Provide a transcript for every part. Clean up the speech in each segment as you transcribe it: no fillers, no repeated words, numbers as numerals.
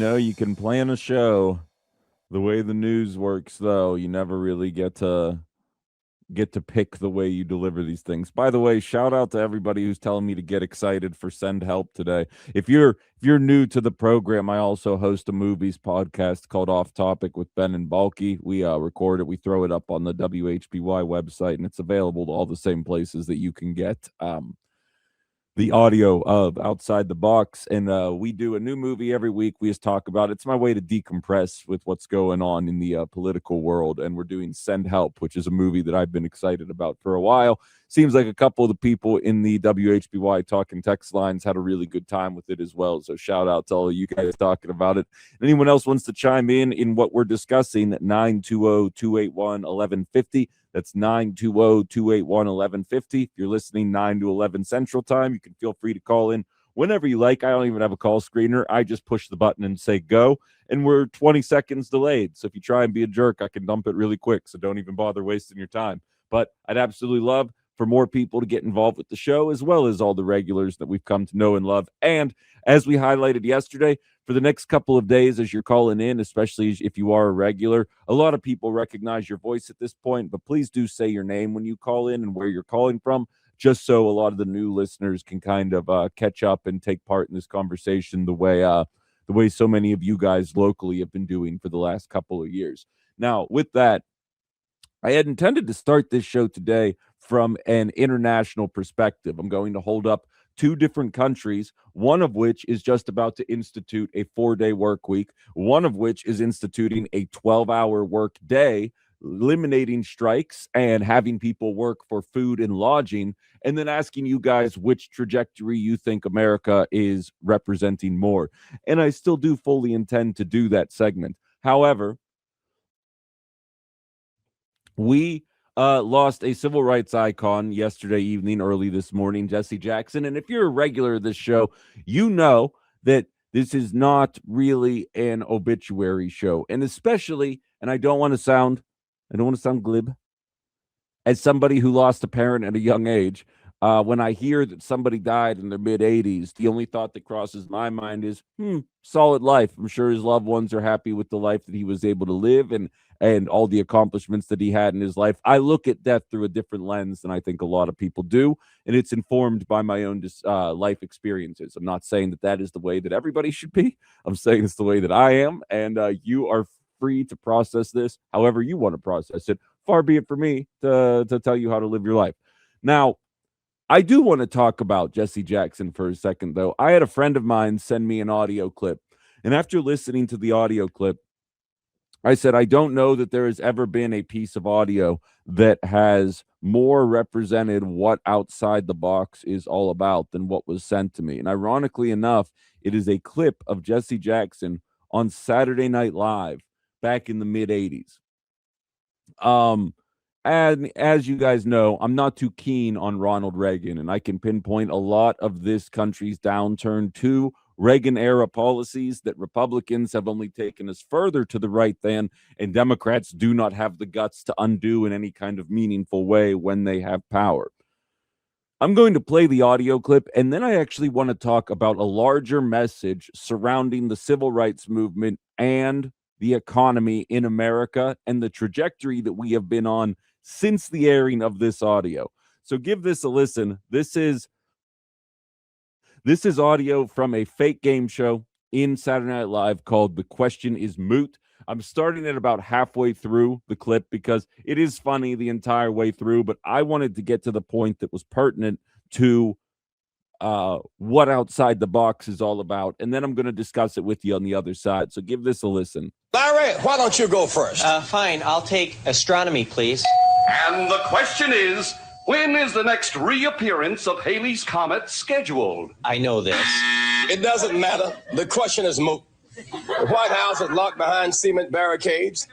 You can plan a show. The way the news works, though, you never really get to pick the way you deliver these things. By the way, shout out to everybody who's telling me to get excited for Send Help today. If you're new to the program, I also host a movies podcast called Off Topic with Ben and Balky. We record it, we throw it up on the WHBY website, and it's available to all the same places that you can get the audio of Outside the Box. And we do a new movie every week. We just talk about it. It's my way to decompress with what's going on in the political world. And we're doing Send Help, which is a movie that I've been excited about for a while. Seems like a couple of the people in the WHBY talking text lines had a really good time with it as well. So shout out to all of you guys talking about it. Anyone else wants to chime in what we're discussing, 920-281-1150. That's 920-281-1150. If you're listening 9 to 11 Central Time, you can feel free to call in whenever you like. I don't even have a call screener. I just push the button and say go, and we're 20 seconds delayed. So if you try and be a jerk, I can dump it really quick, so don't even bother wasting your time. But I'd absolutely love for more people to get involved with the show, as well as all the regulars that we've come to know and love. And as we highlighted yesterday, for the next couple of days as you're calling in, especially if you are a regular, a lot of people recognize your voice at this point, but please do say your name when you call in and where you're calling from, just so a lot of the new listeners can kind of catch up and take part in this conversation the way so many of you guys locally have been doing for the last couple of years. Now, with that, I had intended to start this show today from an international perspective. I'm going to hold up two different countries, one of which is just about to institute a 4-day work week, one of which is instituting a 12-hour work day, eliminating strikes and having people work for food and lodging, and then asking you guys which trajectory you think America is representing more. And I still do fully intend to do that segment. However, we lost a civil rights icon yesterday evening, early this morning, Jesse Jackson. And if you're a regular of this show, you know that this is not really an obituary show. And especially, and I don't want to sound glib, as somebody who lost a parent at a young age, when I hear that somebody died in their mid-80s, the only thought that crosses my mind is, solid life. I'm sure his loved ones are happy with the life that he was able to live and all the accomplishments that he had in his life. I look at death through a different lens than I think a lot of people do, and it's informed by my own life experiences. I'm not saying that is the way that everybody should be. I'm saying it's the way that I am, and you are free to process this however you want to process it. Far be it for me to tell you how to live your life. Now, I do want to talk about Jesse Jackson for a second, though. I had a friend of mine send me an audio clip, and after listening to the audio clip, I said, I don't know that there has ever been a piece of audio that has more represented what Outside the Box is all about than what was sent to me. And ironically enough, it is a clip of Jesse Jackson on Saturday Night Live back in the mid-'80s. And as you guys know, I'm not too keen on Ronald Reagan, and I can pinpoint a lot of this country's downturn to Reagan-era policies that Republicans have only taken us further to the right than, and Democrats do not have the guts to undo in any kind of meaningful way when they have power. I'm going to play the audio clip, and then I actually want to talk about a larger message surrounding the civil rights movement and the economy in America and the trajectory that we have been on since the airing of this audio. So give this a listen. This is audio from a fake game show in Saturday Night Live called The Question is Moot. I'm starting at about halfway through the clip because it is funny the entire way through, but I wanted to get to the point that was pertinent to what Outside the Box is all about, and then I'm going to discuss it with you on the other side. So give this a listen. Larry, why don't you go first? Fine, I'll take astronomy, please. And the question is, when is the next reappearance of Halley's Comet scheduled? I know this. It doesn't matter. The question is moot. The White House is locked behind cement barricades.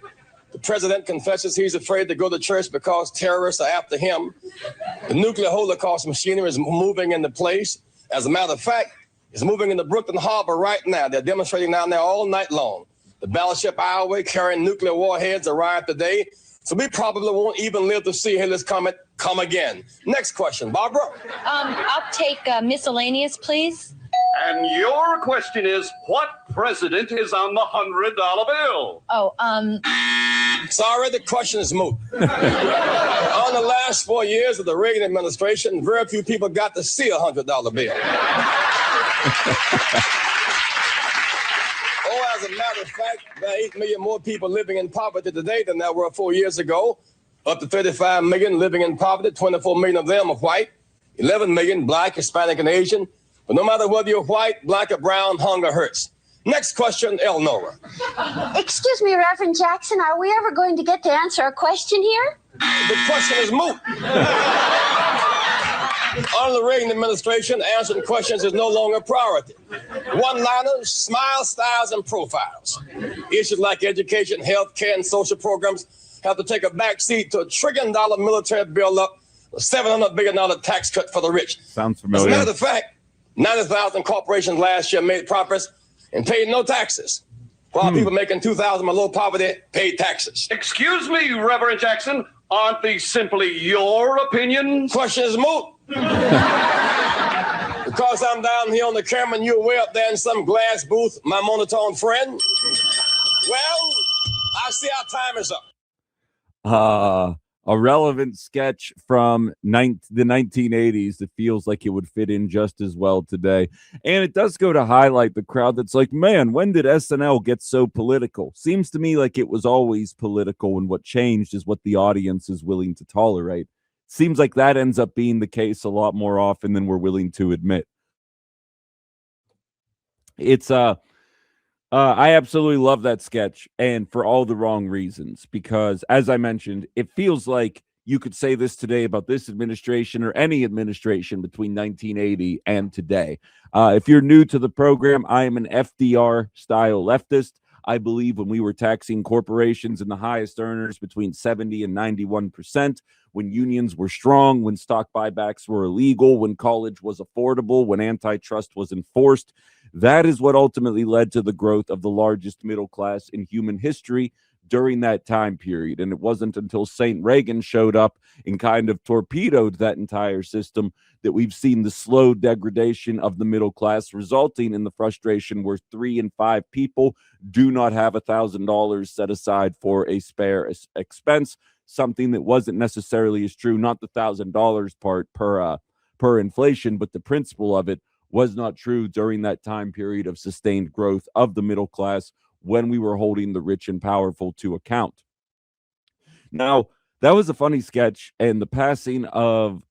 The president confesses he's afraid to go to church because terrorists are after him. The nuclear holocaust machinery is moving into place. As a matter of fact, it's moving into Brooklyn Harbor right now. They're demonstrating down there all night long. The battleship Iowa carrying nuclear warheads arrived today. So we probably won't even live to see Halley's Comet come again. Next question, Barbara. I'll take miscellaneous, please. And your question is, what president is on the $100 bill? Sorry, the question is moot. On the last 4 years of the Reagan administration, very few people got to see a $100 bill. As a matter of fact, there are 8 million more people living in poverty today than there were 4 years ago. Up to 35 million living in poverty, 24 million of them are white, 11 million black, Hispanic, and Asian. But no matter whether you're white, black, or brown, hunger hurts. Next question, Elnora. Excuse me, Reverend Jackson, are we ever going to get to answer a question here? The question is moot. Under the Reagan administration, answering questions is no longer a priority. One-liners, smile styles, and profiles. Issues like education, health care, and social programs have to take a backseat to $1 trillion military build-up, a $700 billion tax cut for the rich. Sounds familiar. As a matter of fact, 90,000 corporations last year made profits and paid no taxes, while people making $2,000 below poverty paid taxes. Excuse me, Reverend Jackson, aren't these simply your opinions? Question is moot. Because I'm down here on the camera and you're way up there in some glass booth, my monotone friend. Well, I see our time is up. A relevant sketch from the 1980s that feels like it would fit in just as well today. And it does go to highlight the crowd that's like, man, when did SNL get so political? Seems to me like it was always political, and what changed is what the audience is willing to tolerate. Seems like that ends up being the case a lot more often than we're willing to admit. It's I absolutely love that sketch, and for all the wrong reasons, because as I mentioned, it feels like you could say this today about this administration or any administration between 1980 and today. If you're new to the program, I am an FDR style leftist. I believe when we were taxing corporations and the highest earners between 70 and 91%, when unions were strong, when stock buybacks were illegal, when college was affordable, when antitrust was enforced, that is what ultimately led to the growth of the largest middle class in human history during that time period. And it wasn't until St. Reagan showed up and kind of torpedoed that entire system that we've seen the slow degradation of the middle class, resulting in the frustration where 3 in 5 people do not have $1,000 set aside for a spare expense, something that wasn't necessarily as true, not the $1,000 part per inflation, but the principle of it was not true during that time period of sustained growth of the middle class when we were holding the rich and powerful to account. Now, that was a funny sketch, and the passing of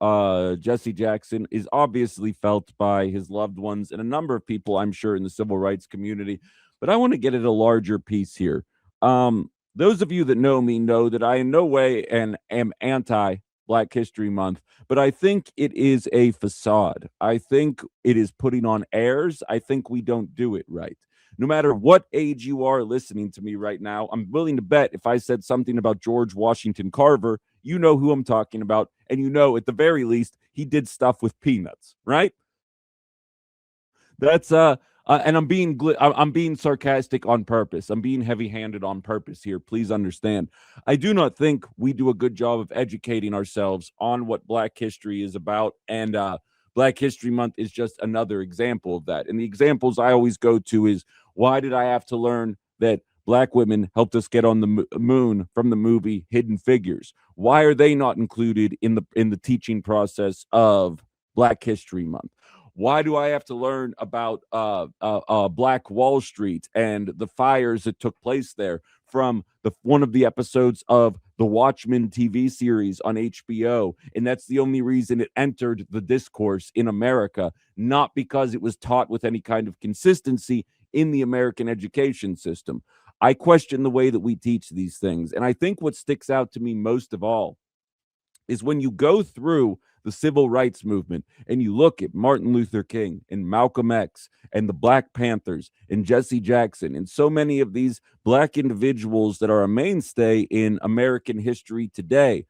Jesse Jackson is obviously felt by his loved ones and a number of people, I'm sure, in the civil rights community. But I want to get at a larger piece here. Those of you that know me know that I in no way am anti-Black History Month, but I think it is a facade. I think it is putting on airs. I think we don't do it right. No matter what age you are listening to me right now, I'm willing to bet if I said something about George Washington Carver, you know who I'm talking about, and you know at the very least he did stuff with peanuts, right? That's and I'm being sarcastic on purpose. I'm being heavy-handed on purpose here. Please understand. I do not think we do a good job of educating ourselves on what Black history is about, and Black History Month is just another example of that. And the examples I always go to is, why did I have to learn that Black women helped us get on the moon from the movie Hidden Figures? Why are they not included in the teaching process of Black History Month? Why do I have to learn about Black Wall Street and the fires that took place there from one of the episodes of the Watchmen TV series on HBO? And that's the only reason it entered the discourse in America, not because it was taught with any kind of consistency in the American education system. I question the way that we teach these things. And I think what sticks out to me most of all is when you go through the civil rights movement and you look at Martin Luther King and Malcolm X and the Black Panthers and Jesse Jackson and so many of these Black individuals that are a mainstay in American history today,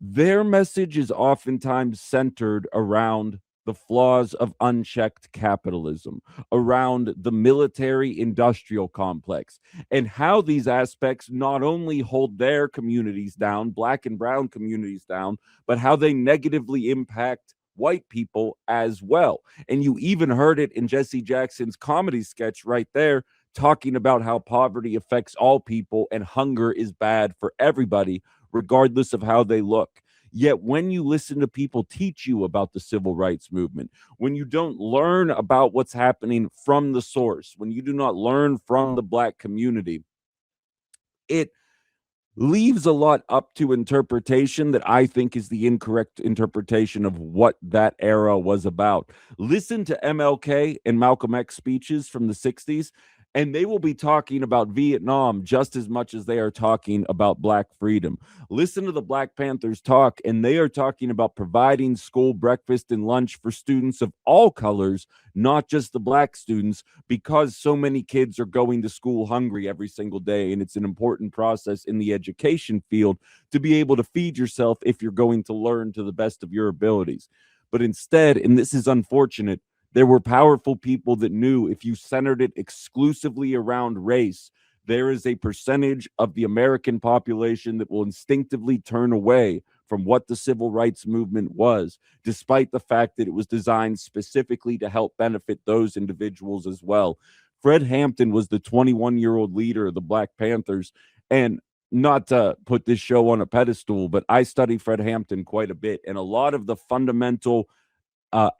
their message is oftentimes centered around the flaws of unchecked capitalism, around the military industrial complex, and how these aspects not only hold their communities down, Black and brown communities down, but how they negatively impact white people as well. And you even heard it in Jesse Jackson's comedy sketch right there, talking about how poverty affects all people and hunger is bad for everybody, regardless of how they look. Yet when you listen to people teach you about the civil rights movement, when you don't learn about what's happening from the source, when you do not learn from the Black community, it leaves a lot up to interpretation that I think is the incorrect interpretation of what that era was about. Listen to MLK and Malcolm X speeches from the 60s, and they will be talking about Vietnam just as much as they are talking about Black freedom. Listen to the Black Panthers talk, and they are talking about providing school breakfast and lunch for students of all colors, not just the Black students, because so many kids are going to school hungry every single day. And it's an important process in the education field to be able to feed yourself if you're going to learn to the best of your abilities. But instead, and this is unfortunate, there were powerful people that knew if you centered it exclusively around race, there is a percentage of the American population that will instinctively turn away from what the civil rights movement was, despite the fact that it was designed specifically to help benefit those individuals as well. Fred Hampton was the 21-year-old leader of the Black Panthers. And not to put this show on a pedestal, but I study Fred Hampton quite a bit. And a lot of the fundamental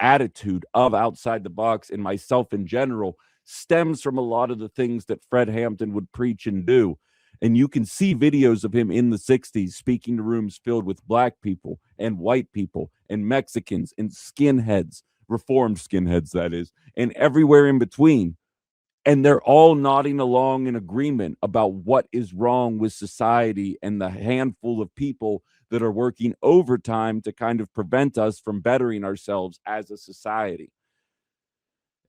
attitude of outside the box and myself in general stems from a lot of the things that Fred Hampton would preach and do. And you can see videos of him in the 60s speaking to rooms filled with Black people and white people and Mexicans and skinheads, reformed skinheads, that is, and everywhere in between. And they're all nodding along in agreement about what is wrong with society and the handful of people that are working overtime to kind of prevent us from bettering ourselves as a society.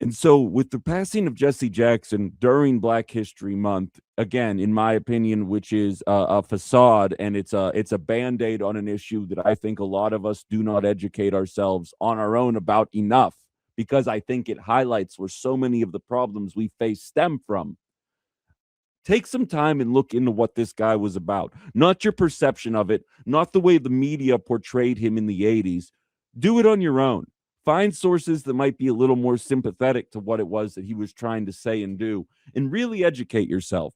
And so, with the passing of Jesse Jackson during Black History Month, again, in my opinion, which is a facade and it's a band-aid on an issue that I think a lot of us do not educate ourselves on our own about enough, because I think it highlights where so many of the problems we face stem from. Take some time and look into what this guy was about. Not your perception of it, not the way the media portrayed him in the 80s. Do it on your own. Find sources that might be a little more sympathetic to what it was that he was trying to say and do, and really educate yourself.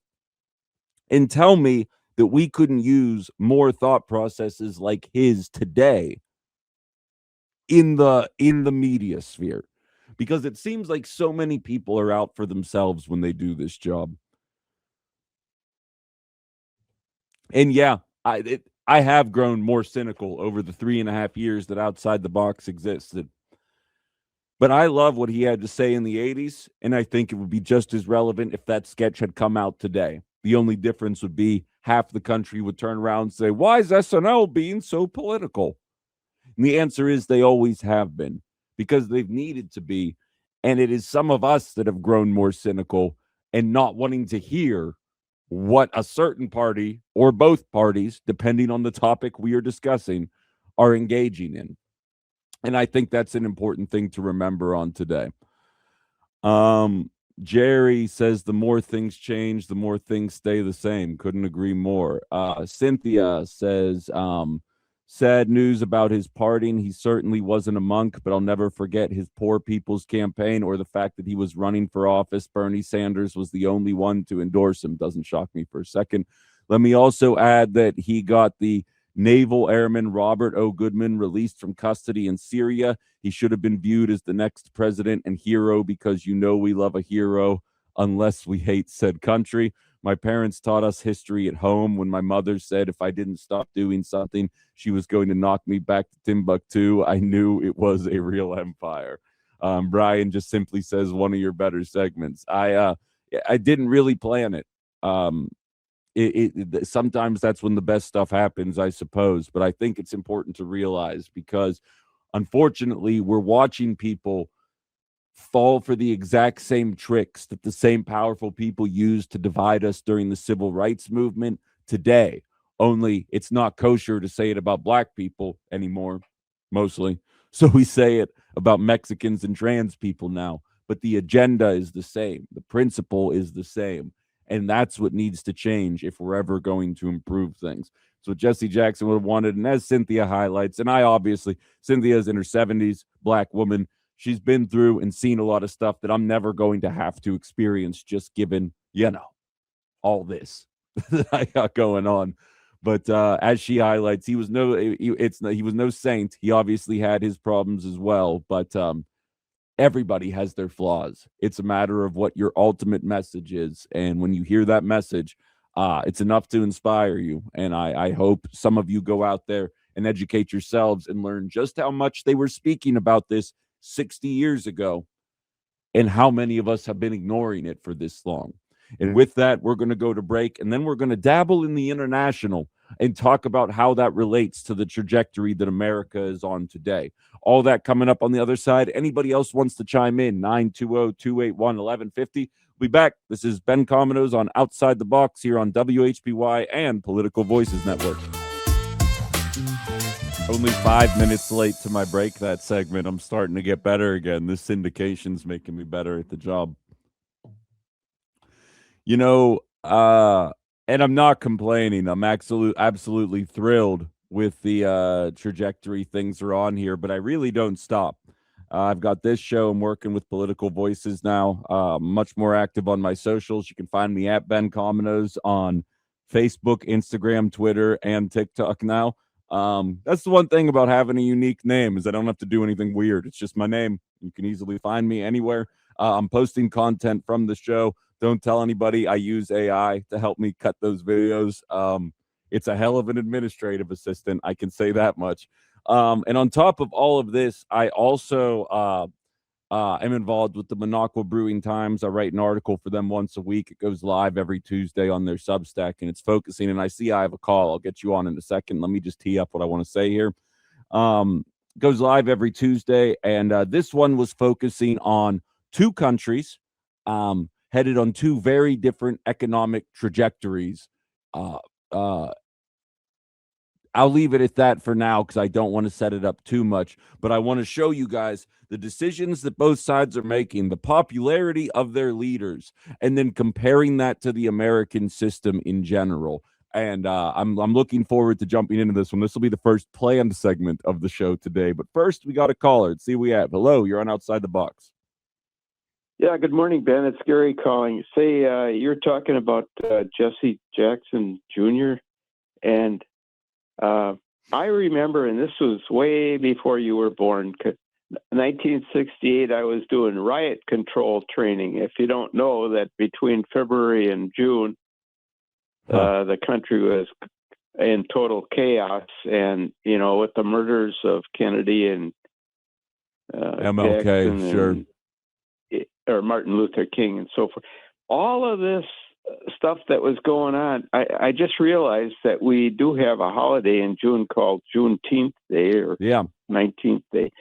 And tell me that we couldn't use more thought processes like his today in the media sphere, because it seems like so many people are out for themselves when they do this job. And yeah, I have grown more cynical over the 3.5 years that Outside the Box existed. But I love what he had to say in the 80s, and I think it would be just as relevant if that sketch had come out today. The only difference would be half the country would turn around and say, why is SNL being so political? And the answer is they always have been, because they've needed to be. And it is some of us that have grown more cynical and not wanting to hear what a certain party or both parties, depending on the topic we are discussing, are engaging in. And I think that's an important thing to remember on today. Jerry says the more things change, the more things stay the same. Couldn't agree more. Cynthia says, sad news about his parting. He certainly wasn't a monk, but I'll never forget his Poor People's Campaign or the fact that he was running for office. Bernie Sanders was the only one to endorse him. Doesn't shock me for a second. Let me also add that he got the Naval Airman Robert O. Goodman released from custody in Syria. He should have been viewed as the next president and hero, because you know we love a hero unless we hate said country. My parents taught us history at home when my mother said if I didn't stop doing something, she was going to knock me back to Timbuktu. I knew it was a real empire. Brian just simply says one of your better segments. I didn't really plan it. Sometimes that's when the best stuff happens, I suppose. But I think it's important to realize, because unfortunately we're watching people fall for the exact same tricks that the same powerful people used to divide us during the civil rights movement today. Only it's not kosher to say it about Black people anymore, mostly. So we say it about Mexicans and trans people now. But the agenda is the same. The principle is the same. And that's what needs to change if we're ever going to improve things. It's what Jesse Jackson would have wanted. And as Cynthia highlights, and Cynthia's in her 70s, Black woman. She's been through and seen a lot of stuff that I'm never going to have to experience, just given, all this that I got going on. But as she highlights, he was no saint. He obviously had his problems as well. But everybody has their flaws. It's a matter of what your ultimate message is. And when you hear that message, it's enough to inspire you. And I hope some of you go out there and educate yourselves and learn just how much they were speaking about this 60 years ago and how many of us have been ignoring it for this long. And with that, we're going to go to break, and then we're going to dabble in the international and talk about how that relates to the trajectory that America is on today. All that coming up on the other side. Anybody else wants to chime in? 920-281-1150. We'll be back. This is Ben Cominos on Outside the Box here on WHBY and Political Voices Network. Only 5 minutes late to my break that segment. I'm starting to get better again. This syndication's making me better at the job. And I'm not complaining. I'm absolutely thrilled with the trajectory things are on here, but I really don't stop. I've got this show. I'm working with Political Voices now. Much more active on my socials. You can find me at Ben Cominos on Facebook, Instagram, Twitter, and TikTok now. That's the one thing about having a unique name is I don't have to do anything weird. It's just my name. You can easily find me anywhere. I'm posting content from the show. Don't tell anybody I use AI to help me cut those videos. It's a hell of an administrative assistant. I can say that much. And on top of all of this, I also am involved with the Minocqua Brewing Times. I write an article for them once a week. It goes live every Tuesday on their Substack, and it's focusing. And I see I have a call. I'll get you on in a second. Let me just tee up what I want to say here. Goes live every Tuesday, and this one was focusing on two countries headed on two very different economic trajectories. I'll leave it at that for now because I don't want to set it up too much, but I want to show you guys the decisions that both sides are making, the popularity of their leaders, and then comparing that to the American system in general. And I'm looking forward to jumping into this one. This will be the first planned segment of the show today. But first, we got a caller. Let's see who we have. Hello, you're on Outside the Box. Yeah, good morning, Ben. It's Gary calling. Say, you're talking about Jesse Jackson Jr., and I remember, and this was way before you were born, 1968, I was doing riot control training. If you don't know that between February and June, the country was in total chaos. And, with the murders of Kennedy and MLK, Jackson sure. or Martin Luther King and so forth. All of this stuff that was going on, I just realized that we do have a holiday in June called Juneteenth Day or 19th Day.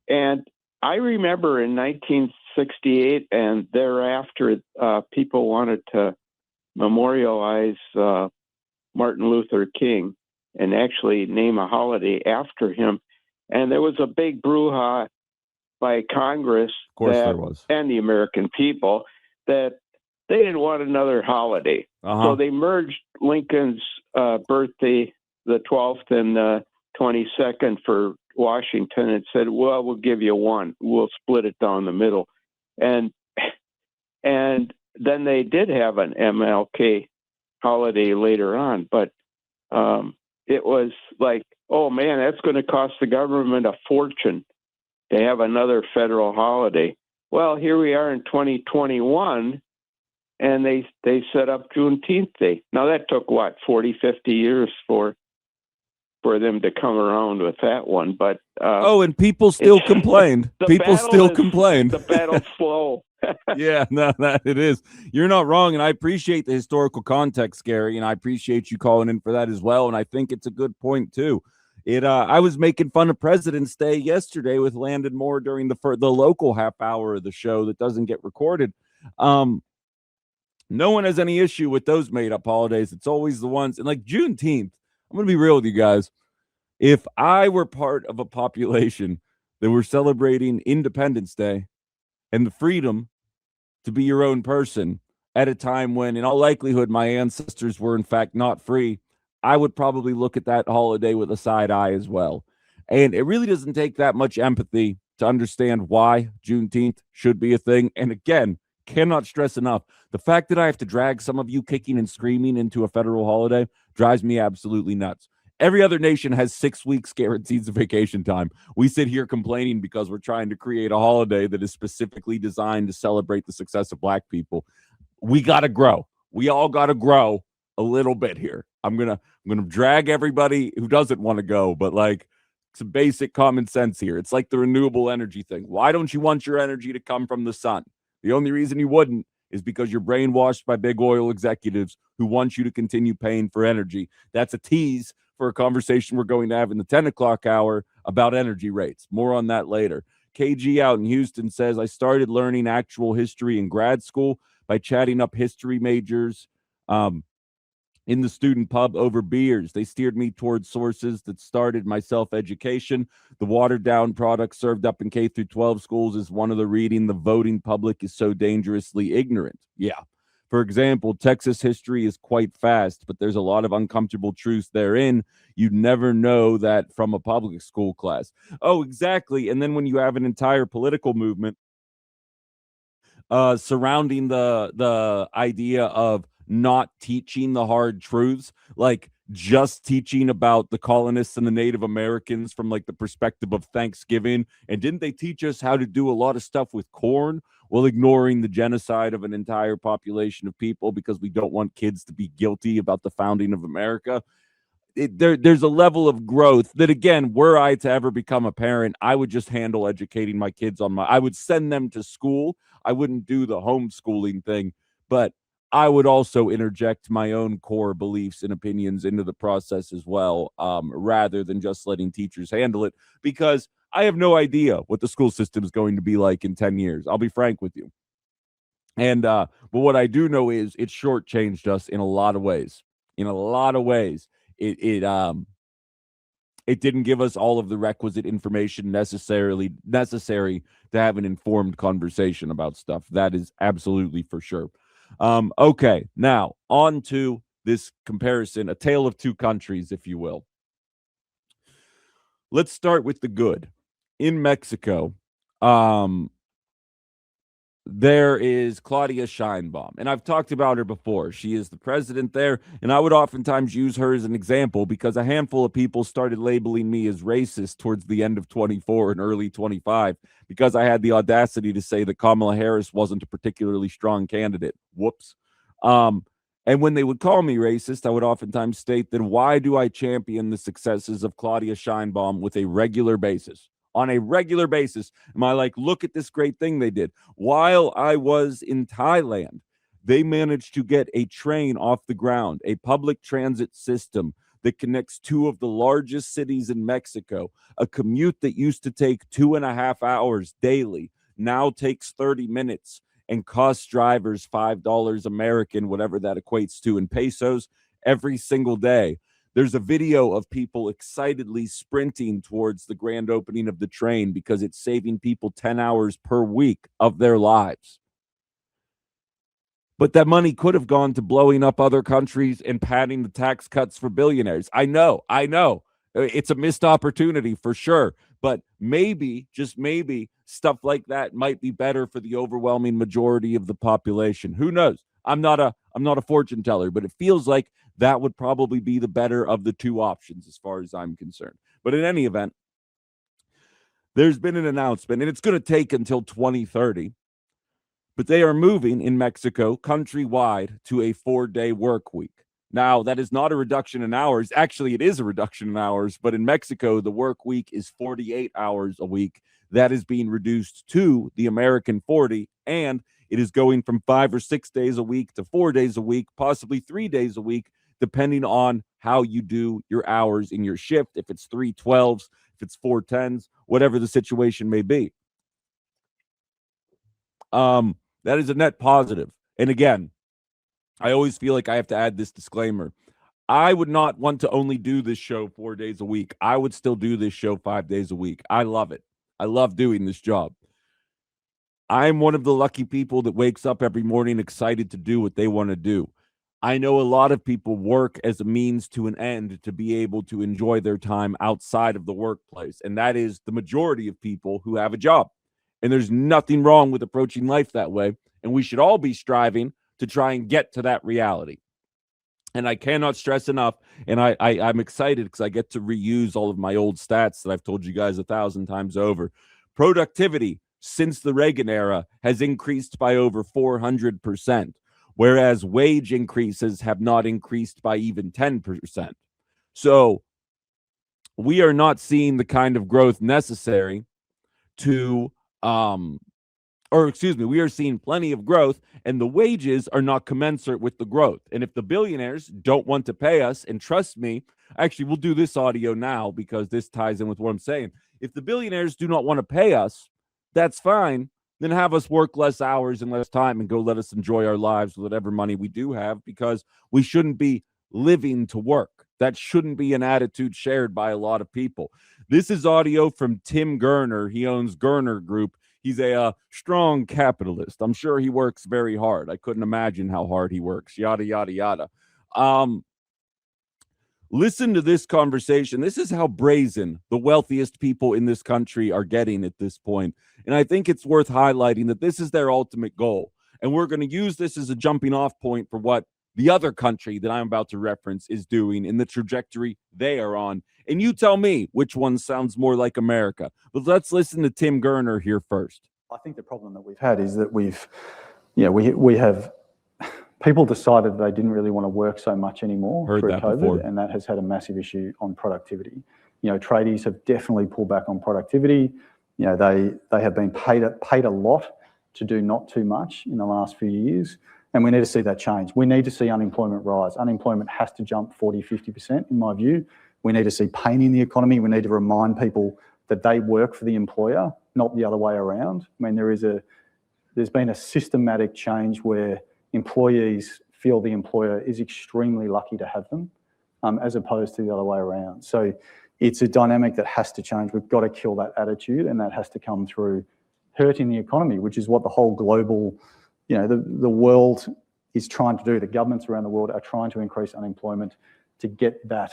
And I remember in 1968 and thereafter, people wanted to memorialize Martin Luther King and actually name a holiday after him. And there was a big brouhaha by Congress there was. And the American people that they didn't want another holiday. So they merged Lincoln's birthday, the 12th and the 22nd for Washington, and said, well, we'll give you one. We'll split it down the middle. And then they did have an MLK holiday later on. But it was like, oh, man, that's going to cost the government a fortune to have another federal holiday. Well, here we are in 2021, and they set up Juneteenth Day. Now, that took, 40, 50 years for them to come around with that one. But and people still complained. People still complained. The battle's slow. Yeah, no, that it is. You're not wrong, and I appreciate the historical context, Gary, and I appreciate you calling in for that as well, and I think it's a good point, too. I was making fun of President's Day yesterday with Landon Moore during the local half hour of the show that doesn't get recorded. No one has any issue with those made-up holidays. It's always the ones, and like Juneteenth, I'm going to be real with you guys. If I were part of a population that were celebrating Independence Day and the freedom to be your own person at a time when, in all likelihood, my ancestors were, in fact, not free, I would probably look at that holiday with a side eye as well. And it really doesn't take that much empathy to understand why Juneteenth should be a thing. And again, cannot stress enough the fact that I have to drag some of you kicking and screaming into a federal holiday drives me absolutely nuts. Every other nation has 6 weeks guaranteed of vacation time. We sit here complaining because we're trying to create a holiday that is specifically designed to celebrate the success of Black people. We got to grow. We all got to grow a little bit here. I'm gonna drag everybody who doesn't want to go, but like some basic common sense here. It's like the renewable energy thing. Why don't you want your energy to come from the sun? The only reason you wouldn't is because you're brainwashed by big oil executives who want you to continue paying for energy. That's a tease for a conversation we're going to have in the 10 o'clock hour about energy rates. More on that later. KG out in Houston says, I started learning actual history in grad school by chatting up history majors in the student pub over beers. They steered me towards sources that started my self-education. The watered-down product served up in K through 12 schools is one of the reading. The voting public is so dangerously ignorant. Yeah. For example, Texas history is quite fast, but there's a lot of uncomfortable truths therein. You'd never know that from a public school class. Oh, exactly. And then when you have an entire political movement surrounding the idea of not teaching the hard truths, like just teaching about the colonists and the Native Americans from like the perspective of Thanksgiving. And didn't they teach us how to do a lot of stuff with corn while ignoring the genocide of an entire population of people because we don't want kids to be guilty about the founding of America? There's a level of growth that, again, were I to ever become a parent, I would just handle educating my kids I would send them to school. I wouldn't do the homeschooling thing, but I would also interject my own core beliefs and opinions into the process as well, rather than just letting teachers handle it, because I have no idea what the school system is going to be like in 10 years. I'll be frank with you. And but what I do know is it shortchanged us in a lot of ways. In a lot of ways, it didn't give us all of the requisite information necessary to have an informed conversation about stuff. That is absolutely for sure. Okay, now on to this comparison, a tale of two countries, if you will. Let's start with the good. In Mexico, there is Claudia Sheinbaum, and I've talked about her before. She is the president there, and I would oftentimes use her as an example because a handful of people started labeling me as racist towards the end of 24 and early 25 because I had the audacity to say that Kamala Harris wasn't a particularly strong candidate. Whoops. And when they would call me racist, I would oftentimes state, then why do I champion the successes of Claudia Sheinbaum with a regular basis? On a regular basis, am I like, look at this great thing they did? While I was in Thailand, they managed to get a train off the ground, a public transit system that connects two of the largest cities in Mexico. A commute that used to take 2.5 hours daily now takes 30 minutes and costs drivers $5 American, whatever that equates to in pesos, every single day. There's a video of people excitedly sprinting towards the grand opening of the train because it's saving people 10 hours per week of their lives. But that money could have gone to blowing up other countries and padding the tax cuts for billionaires. I know. It's a missed opportunity for sure. But maybe, just maybe, stuff like that might be better for the overwhelming majority of the population. Who knows? I'm not a fortune teller, but it feels like that would probably be the better of the two options as far as I'm concerned. But in any event, there's been an announcement, and it's going to take until 2030, but they are moving in Mexico countrywide to a 4-day work week. Now, that is not a reduction in hours. Actually, it is a reduction in hours, but in Mexico, the work week is 48 hours a week. That is being reduced to the American 40, and it is going from 5 or 6 days a week to 4 days a week, possibly 3 days a week, depending on how you do your hours in your shift, if it's 3/12s, if it's 4/10s, whatever the situation may be. That is a net positive. And again, I always feel like I have to add this disclaimer. I would not want to only do this show 4 days a week. I would still do this show 5 days a week. I love it. I love doing this job. I'm one of the lucky people that wakes up every morning excited to do what they want to do. I know a lot of people work as a means to an end to be able to enjoy their time outside of the workplace. And that is the majority of people who have a job. And there's nothing wrong with approaching life that way. And we should all be striving to try and get to that reality. And I cannot stress enough, and I'm excited because I get to reuse all of my old stats that I've told you guys 1,000 times over. Productivity since the Reagan era has increased by over 400%, whereas wage increases have not increased by even 10%. So we are not seeing the kind of growth necessary to we are seeing plenty of growth, and the wages are not commensurate with the growth. And if the billionaires don't want to pay us, and trust me, actually, we'll do this audio now because this ties in with what I'm saying. If the billionaires do not want to pay us, that's fine. Then have us work less hours and less time and go let us enjoy our lives with whatever money we do have, because we shouldn't be living to work. That shouldn't be an attitude shared by a lot of people. This is audio from Tim Gerner. He owns Gerner Group. He's a strong capitalist. I'm sure he works very hard. I couldn't imagine how hard he works. Yada, yada, yada. Listen to this conversation. This is how brazen the wealthiest people in this country are getting at this point. And I think it's worth highlighting that this is their ultimate goal. And we're going to use this as a jumping off point for what the other country that I'm about to reference is doing in the trajectory they are on. And you tell me which one sounds more like America. But let's listen to Tim Gerner here first. I think the problem that we've had is that we have people decided they didn't really want to work so much anymore through COVID, before. And that has had a massive issue on productivity. Tradies have definitely pulled back on productivity. They have been paid a lot to do not too much in the last few years. And we need to see that change. We need to see unemployment rise. Unemployment has to jump 40, 50%, in my view. We need to see pain in the economy. We need to remind people that they work for the employer, not the other way around. I mean, there's been a systematic change where employees feel the employer is extremely lucky to have them, as opposed to the other way around. So it's a dynamic that has to change. We've got to kill that attitude, and that has to come through hurting the economy, which is what the whole global, the world is trying to do. The governments around the world are trying to increase unemployment to get that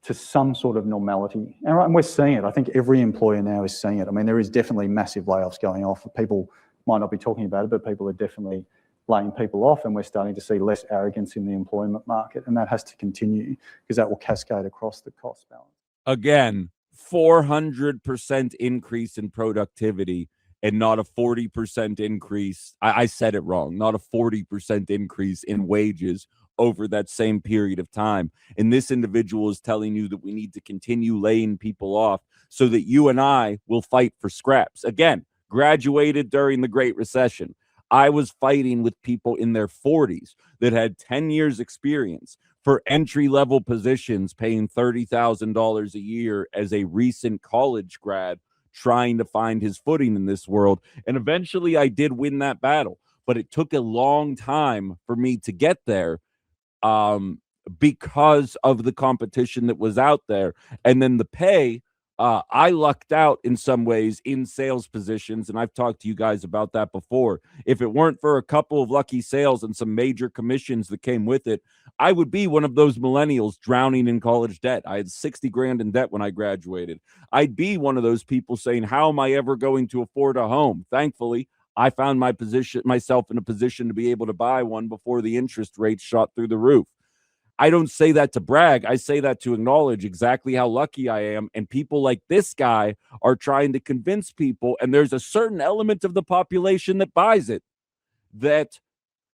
to some sort of normality. And we're seeing it. I think every employer now is seeing it. I mean, there is definitely massive layoffs going off. People might not be talking about it, but people are definitely laying people off, and we're starting to see less arrogance in the employment market, and that has to continue because that will cascade across the cost balance. Again, 400% increase in productivity and not a 40% increase. I said it wrong, not a 40% increase in wages over that same period of time. And this individual is telling you that we need to continue laying people off so that you and I will fight for scraps. Again, graduated during the Great Recession. I was fighting with people in their 40s that had 10 years experience for entry-level positions, paying $30,000 a year as a recent college grad trying to find his footing in this world. And eventually I did win that battle, but it took a long time for me to get there because of the competition that was out there. And then the pay, I lucked out in some ways in sales positions, and I've talked to you guys about that before. If it weren't for a couple of lucky sales and some major commissions that came with it, I would be one of those millennials drowning in college debt. I had 60 grand in debt when I graduated. I'd be one of those people saying, how am I ever going to afford a home? Thankfully, I found myself in a position to be able to buy one before the interest rates shot through the roof. I don't say that to brag. I say that to acknowledge exactly how lucky I am. And people like this guy are trying to convince people, and there's a certain element of the population that buys it, that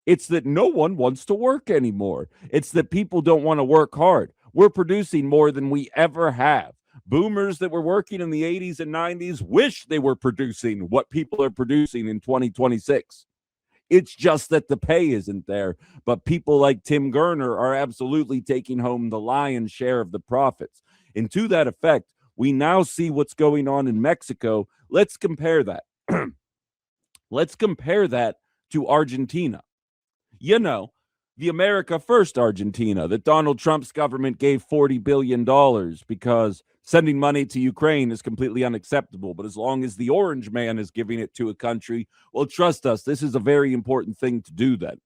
it's that no one wants to work anymore. It's that people don't want to work hard. We're producing more than we ever have. Boomers that were working in the 80s and 90s wish they were producing what people are producing in 2026. It's just that the pay isn't there. But people like Tim Gerner are absolutely taking home the lion's share of the profits. And to that effect, we now see what's going on in Mexico. Let's compare that. Let's compare that to Argentina. The America First Argentina that Donald Trump's government gave $40 billion because sending money to Ukraine is completely unacceptable. But as long as the orange man is giving it to a country, well, trust us, this is a very important thing to do then.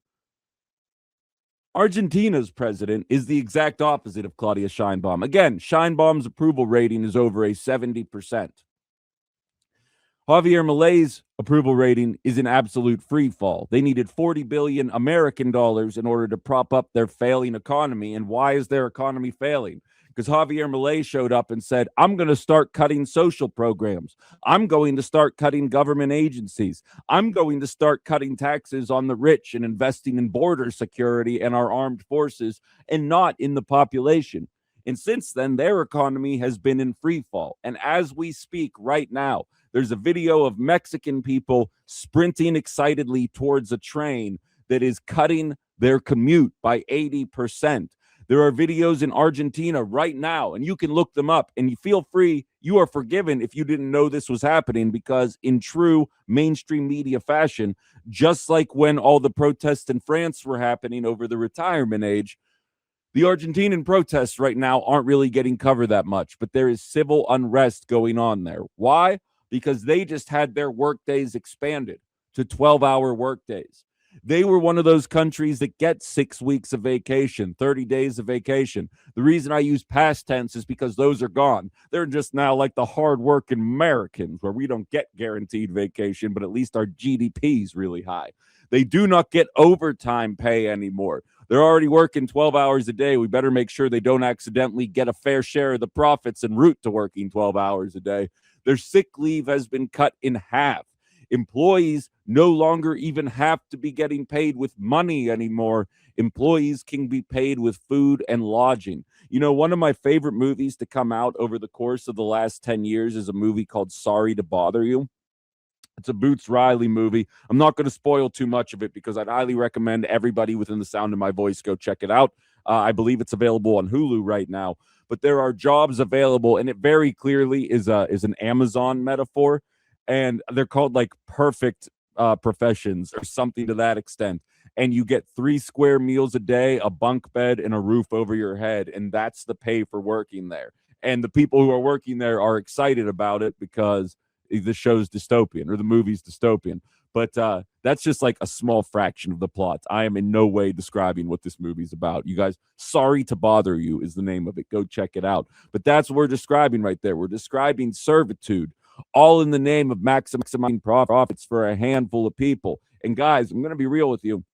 Argentina's president is the exact opposite of Claudia Sheinbaum. Again, Sheinbaum's approval rating is over a 70%. Javier Milei's approval rating is an absolute free fall. They needed 40 billion American dollars in order to prop up their failing economy. And why is their economy failing? Because Javier Milei showed up and said, I'm going to start cutting social programs. I'm going to start cutting government agencies. I'm going to start cutting taxes on the rich and investing in border security and our armed forces and not in the population. And since then, their economy has been in free fall. And as we speak right now, there's a video of Mexican people sprinting excitedly towards a train that is cutting their commute by 80%. There are videos in Argentina right now, and you can look them up, and you feel free. You are forgiven if you didn't know this was happening, because in true mainstream media fashion, just like when all the protests in France were happening over the retirement age, the Argentinian protests right now aren't really getting covered that much, but there is civil unrest going on there. Why? Because they just had their work days expanded to 12-hour work days. They were one of those countries that get 6 weeks of vacation, 30 days of vacation. The reason I use past tense is because those are gone. They're just now like the hardworking Americans, where we don't get guaranteed vacation, but at least our GDP is really high. They do not get overtime pay anymore. They're already working 12 hours a day. We better make sure they don't accidentally get a fair share of the profits en route to working 12 hours a day. Their sick leave has been cut in half. Employees no longer even have to be getting paid with money anymore. Employees can be paid with food and lodging. You know, one of my favorite movies to come out over the course of the last 10 years is a movie called Sorry to Bother You. It's a Boots Riley movie. I'm not going to spoil too much of it because I'd highly recommend everybody within the sound of my voice go check it out. I believe it's available on Hulu right now. But there are jobs available, and it very clearly is an Amazon metaphor, and they're called like perfect professions or something to that extent. And you get 3 square meals a day, a bunk bed, and a roof over your head, and that's the pay for working there. And the people who are working there are excited about it because the show's dystopian or the movie's dystopian. But that's just like a small fraction of the plot. I am in no way describing what this movie's about. You guys, Sorry to Bother You is the name of it. Go check it out. But that's what we're describing right there. We're describing servitude, all in the name of maximizing profits for a handful of people. And guys, I'm going to be real with you.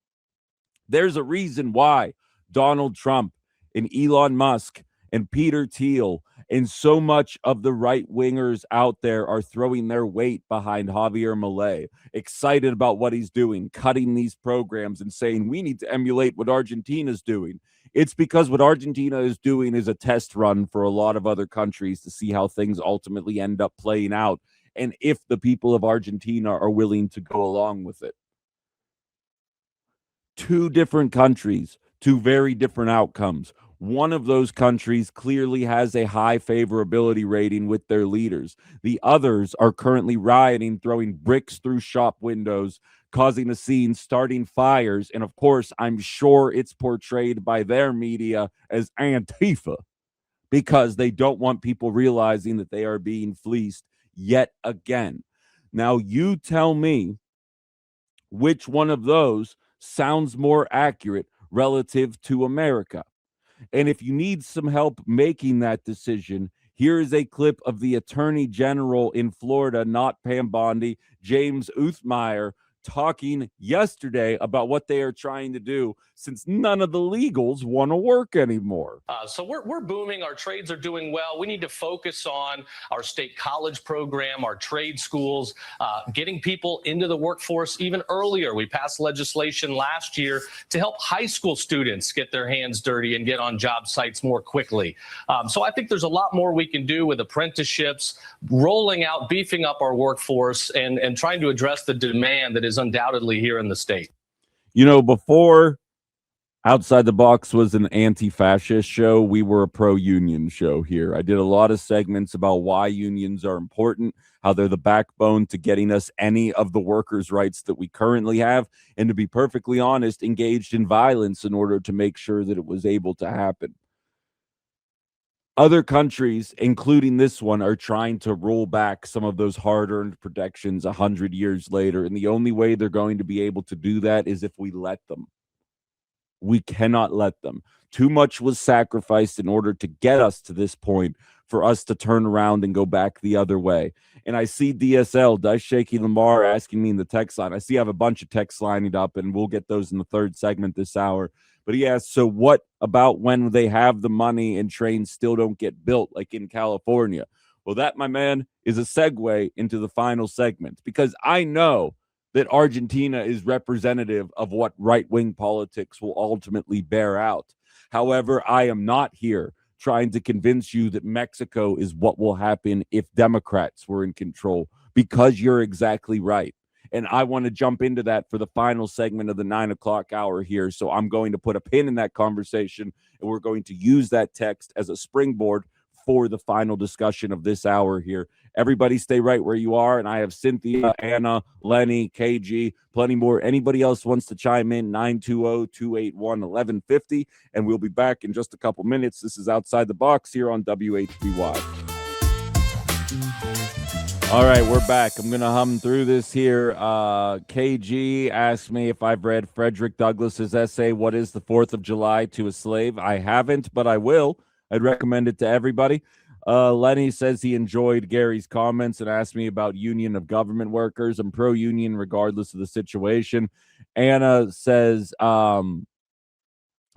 There's a reason why Donald Trump and Elon Musk and Peter Thiel and so much of the right-wingers out there are throwing their weight behind Javier Milei, excited about what he's doing, cutting these programs and saying we need to emulate what Argentina's doing. It's because what Argentina is doing is a test run for a lot of other countries to see how things ultimately end up playing out and if the people of Argentina are willing to go along with it. 2 different countries, 2 very different outcomes. One of those countries clearly has a high favorability rating with their leaders. The others are currently rioting, throwing bricks through shop windows, causing a scene, starting fires. And of course, I'm sure it's portrayed by their media as Antifa because they don't want people realizing that they are being fleeced yet again. Now, you tell me which one of those sounds more accurate relative to America. And if you need some help making that decision, here is a clip of the Attorney General in Florida, not Pam Bondi, James Uthmeyer, talking yesterday about what they are trying to do since none of the legals want to work anymore. So we're booming. Our trades are doing well. We need to focus on our state college program, our trade schools, getting people into the workforce even earlier. We passed legislation last year to help high school students get their hands dirty and get on job sites more quickly. So I think there's a lot more we can do with apprenticeships, rolling out, beefing up our workforce, and trying to address the demand that is undoubtedly here in the state. You know, before Outside the Box was an anti-fascist show, we were a pro-union show here. I did a lot of segments about why unions are important, how they're the backbone to getting us any of the workers' rights that we currently have, and to be perfectly honest, engaged in violence in order to make sure that it was able to happen. Other countries, including this one, are trying to roll back some of those hard-earned protections 100 years later, and the only way they're going to be able to do that is if we let them. We cannot let them. Too much was sacrificed in order to get us to this point for us to turn around and go back the other way. And I see DSL, Dice Shaky Lamar, asking me in the text line. I see I have a bunch of texts lining up, and we'll get those in the third segment this hour. But he asks, so what about when they have the money and trains still don't get built, like in California? Well, that, my man, is a segue into the final segment, because I know that Argentina is representative of what right-wing politics will ultimately bear out. However, I am not here trying to convince you that Mexico is what will happen if Democrats were in control, because you're exactly right. And I want to jump into that for the final segment of the 9 o'clock hour here. So I'm going to put a pin in that conversation, and we're going to use that text as a springboard for the final discussion of this hour here. Everybody stay right where you are. And I have Cynthia, Anna, Lenny, KG, plenty more. Anybody else wants to chime in, 920-281-1150. And we'll be back in just a couple minutes. This is Outside the Box here on WHBY. All right, we're back. I'm going to hum through this here. KG asked me if I've read Frederick Douglass's essay, What is the 4th of July to a Slave? I haven't, but I will. I'd recommend it to everybody. Lenny says he enjoyed Gary's comments and asked me about union of government workers. I'm pro-union regardless of the situation. Anna says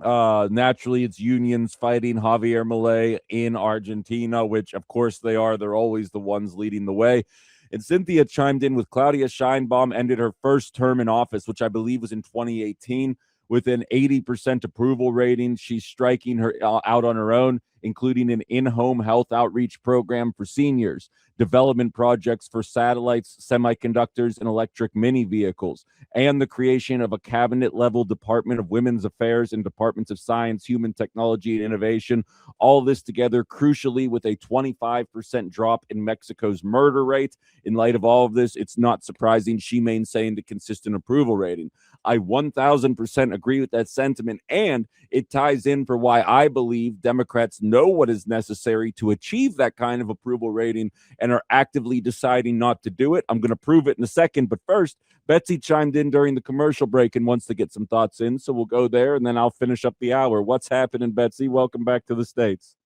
naturally it's unions fighting Javier Milei in Argentina, which of course they are. They're always the ones leading the way. And Cynthia chimed in with Claudia Sheinbaum ended her first term in office, which I believe was in 2018. With an 80% approval rating. She's striking her out on her own, including an in-home health outreach program for seniors, development projects for satellites, semiconductors, and electric mini vehicles, and the creation of a cabinet-level Department of Women's Affairs and Departments of Science, Human Technology, and Innovation. All this together, crucially, with a 25% drop in Mexico's murder rate. In light of all of this, it's not surprising she maintained a consistent approval rating. I 1,000% agree with that sentiment, and it ties in for why I believe Democrats know what is necessary to achieve that kind of approval rating and are actively deciding not to do it. I'm going to prove it in a second, but first, Betsy chimed in during the commercial break and wants to get some thoughts in, so we'll go there, and then I'll finish up the hour. What's happening, Betsy? Welcome back to the States.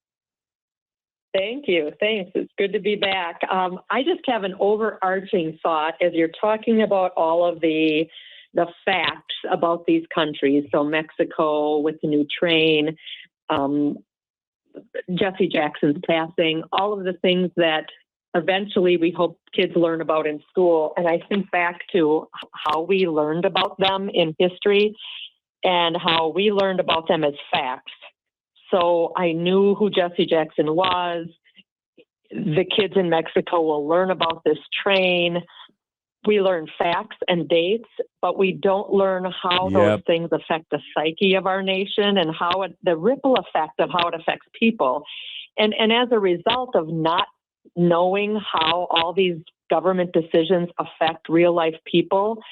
Thank you. Thanks. It's good to be back. I just have an overarching thought as you're talking about all of the facts about these countries. So Mexico with the new train, Jesse Jackson's passing, all of the things that eventually we hope kids learn about in school. And I think back to how we learned about them in history and how we learned about them as facts. So I knew who Jesse Jackson was. The kids in Mexico will learn about this train. We learn facts and dates, but we don't learn how those things affect the psyche of our nation and how the ripple effect of how it affects people. And as a result of not knowing how all these government decisions affect real life people,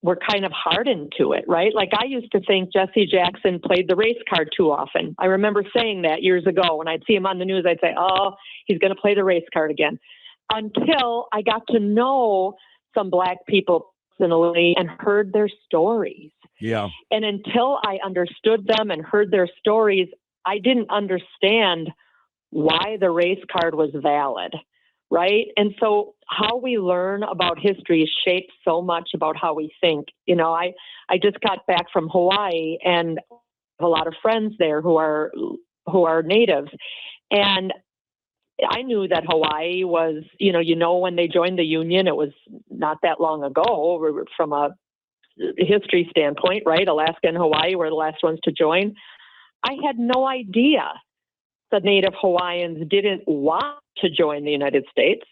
we're kind of hardened to it, right? Like I used to think Jesse Jackson played the race card too often. I remember saying that years ago when I'd see him on the news, I'd say, oh, he's going to play the race card again. Until I got to know some Black people personally and heard their stories. Yeah. And until I understood them and heard their stories, I didn't understand why the race card was valid, right? And so how we learn about history shapes so much about how we think. You know, I just got back from Hawaii and have a lot of friends there who are natives. And I knew that Hawaii was, when they joined the Union, it was not that long ago from a history standpoint, right? Alaska and Hawaii were the last ones to join. I had no idea the Native Hawaiians didn't want to join the United States.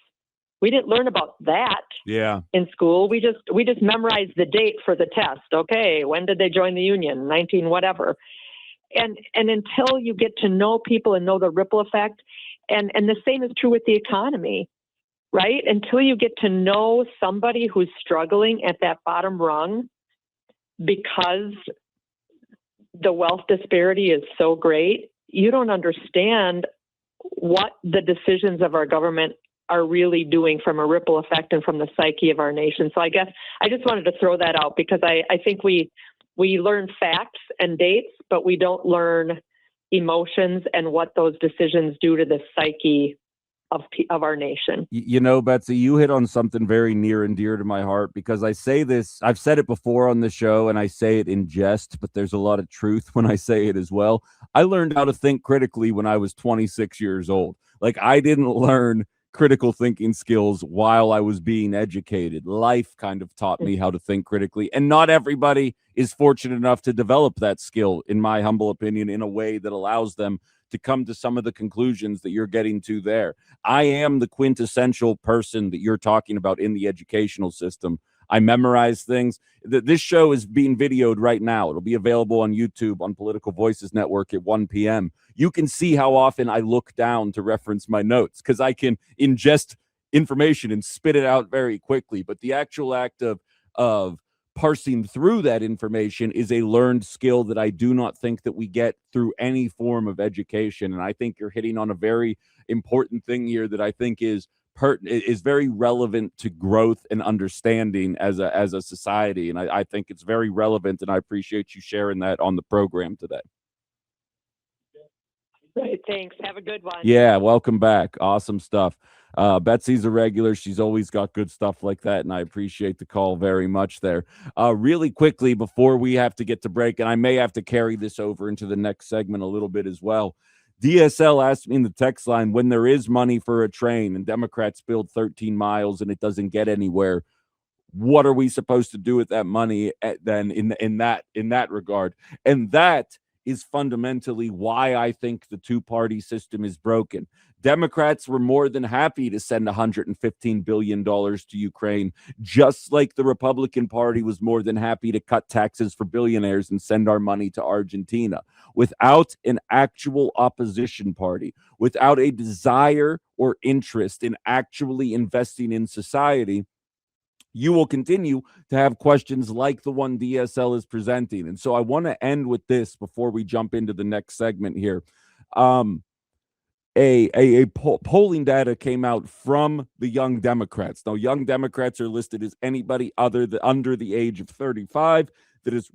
We didn't learn about that in school. We just memorized the date for the test. Okay, when did they join the Union? 19 whatever. And until you get to know people and know the ripple effect, and the same is true with the economy, right? Until you get to know somebody who's struggling at that bottom rung because the wealth disparity is so great, you don't understand what the decisions of our government are really doing from a ripple effect and from the psyche of our nation. So I guess I just wanted to throw that out because I think we we learn facts and dates, but we don't learn emotions and what those decisions do to the psyche of our nation. You know, Betsy, you hit on something very near and dear to my heart, because I say this, I've said it before on the show, and I say it in jest, but there's a lot of truth when I say it as well. I learned how to think critically when I was 26 years old. Like, I didn't learn critical thinking skills while I was being educated. Life kind of taught me how to think critically, and not everybody is fortunate enough to develop that skill, in my humble opinion, in a way that allows them to come to some of the conclusions that you're getting to there. I am the quintessential person that you're talking about in the educational system. I memorize things. This show is being videoed right now. It'll be available on YouTube on Political Voices Network at 1 p.m. You can see how often I look down to reference my notes, because I can ingest information and spit it out very quickly. But the actual act of parsing through that information is a learned skill that I do not think that we get through any form of education. And I think you're hitting on a very important thing here that I think is very relevant to growth and understanding as a society. And I think it's very relevant, and I appreciate you sharing that on the program today. Right, thanks. Have a good one. Yeah, welcome back. Awesome stuff. Betsy's a regular. She's always got good stuff like that, and I appreciate the call very much there. Really quickly, before we have to get to break, and I may have to carry this over into the next segment a little bit as well. DSL asked me in the text line, when there is money for a train and Democrats build 13 miles and it doesn't get anywhere, what are we supposed to do with that money then in that regard? And that is fundamentally why I think the two-party system is broken. Democrats were more than happy to send $115 billion to Ukraine, just like the Republican Party was more than happy to cut taxes for billionaires and send our money to Argentina. Without an actual opposition party, without a desire or interest in actually investing in society, you will continue to have questions like the one DSL is presenting. And so I want to end with this before we jump into the next segment here. Polling data came out from the Young Democrats. Now, Young Democrats are listed as anybody under the age of 35 that is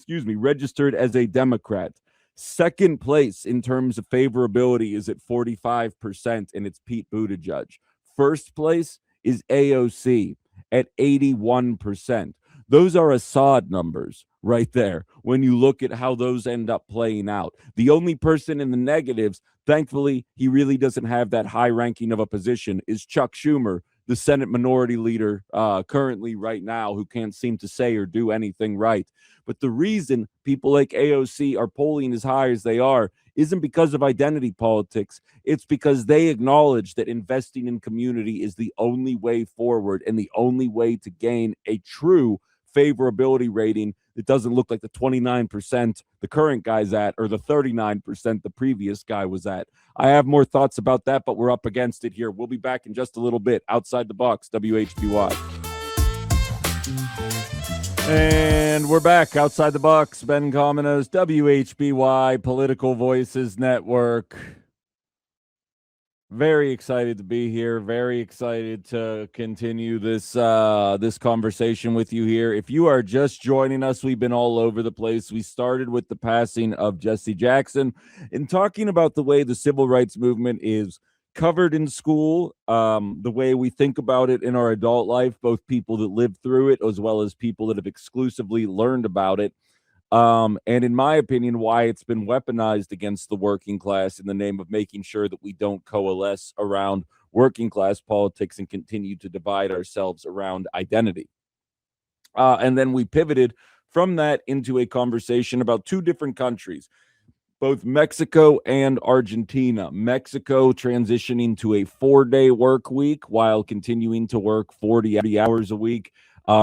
registered as a Democrat. Second place in terms of favorability is at 45%, and it's Pete Buttigieg. First place is AOC at 81%. Those are Assad numbers right there when you look at how those end up playing out. The only person in the negatives, thankfully, he really doesn't have that high ranking of a position, is Chuck Schumer, the Senate Minority Leader currently right now, who can't seem to say or do anything right. But the reason people like AOC are polling as high as they are isn't because of identity politics. It's because they acknowledge that investing in community is the only way forward and the only way to gain a true favorability rating that doesn't look like the 29% the current guy's at or the 39% the previous guy was at. I have more thoughts about that, but we're up against it here. We'll be back in just a little bit. Outside the Box, WHBY. And we're back. Outside the Box, Ben Cominos, WHBY, Political Voices Network. Very excited to be here. Very excited to continue this this conversation with you here. If you are just joining us, we've been all over the place. We started with the passing of Jesse Jackson and talking about the way the civil rights movement is covered in school, the way we think about it in our adult life, both people that lived through it as well as people that have exclusively learned about it. And in my opinion, why it's been weaponized against the working class in the name of making sure that we don't coalesce around working class politics and continue to divide ourselves around identity. And then we pivoted from that into a conversation about two different countries, both Mexico and Argentina. Mexico transitioning to a 4-day work week while continuing to work 40 hours a week.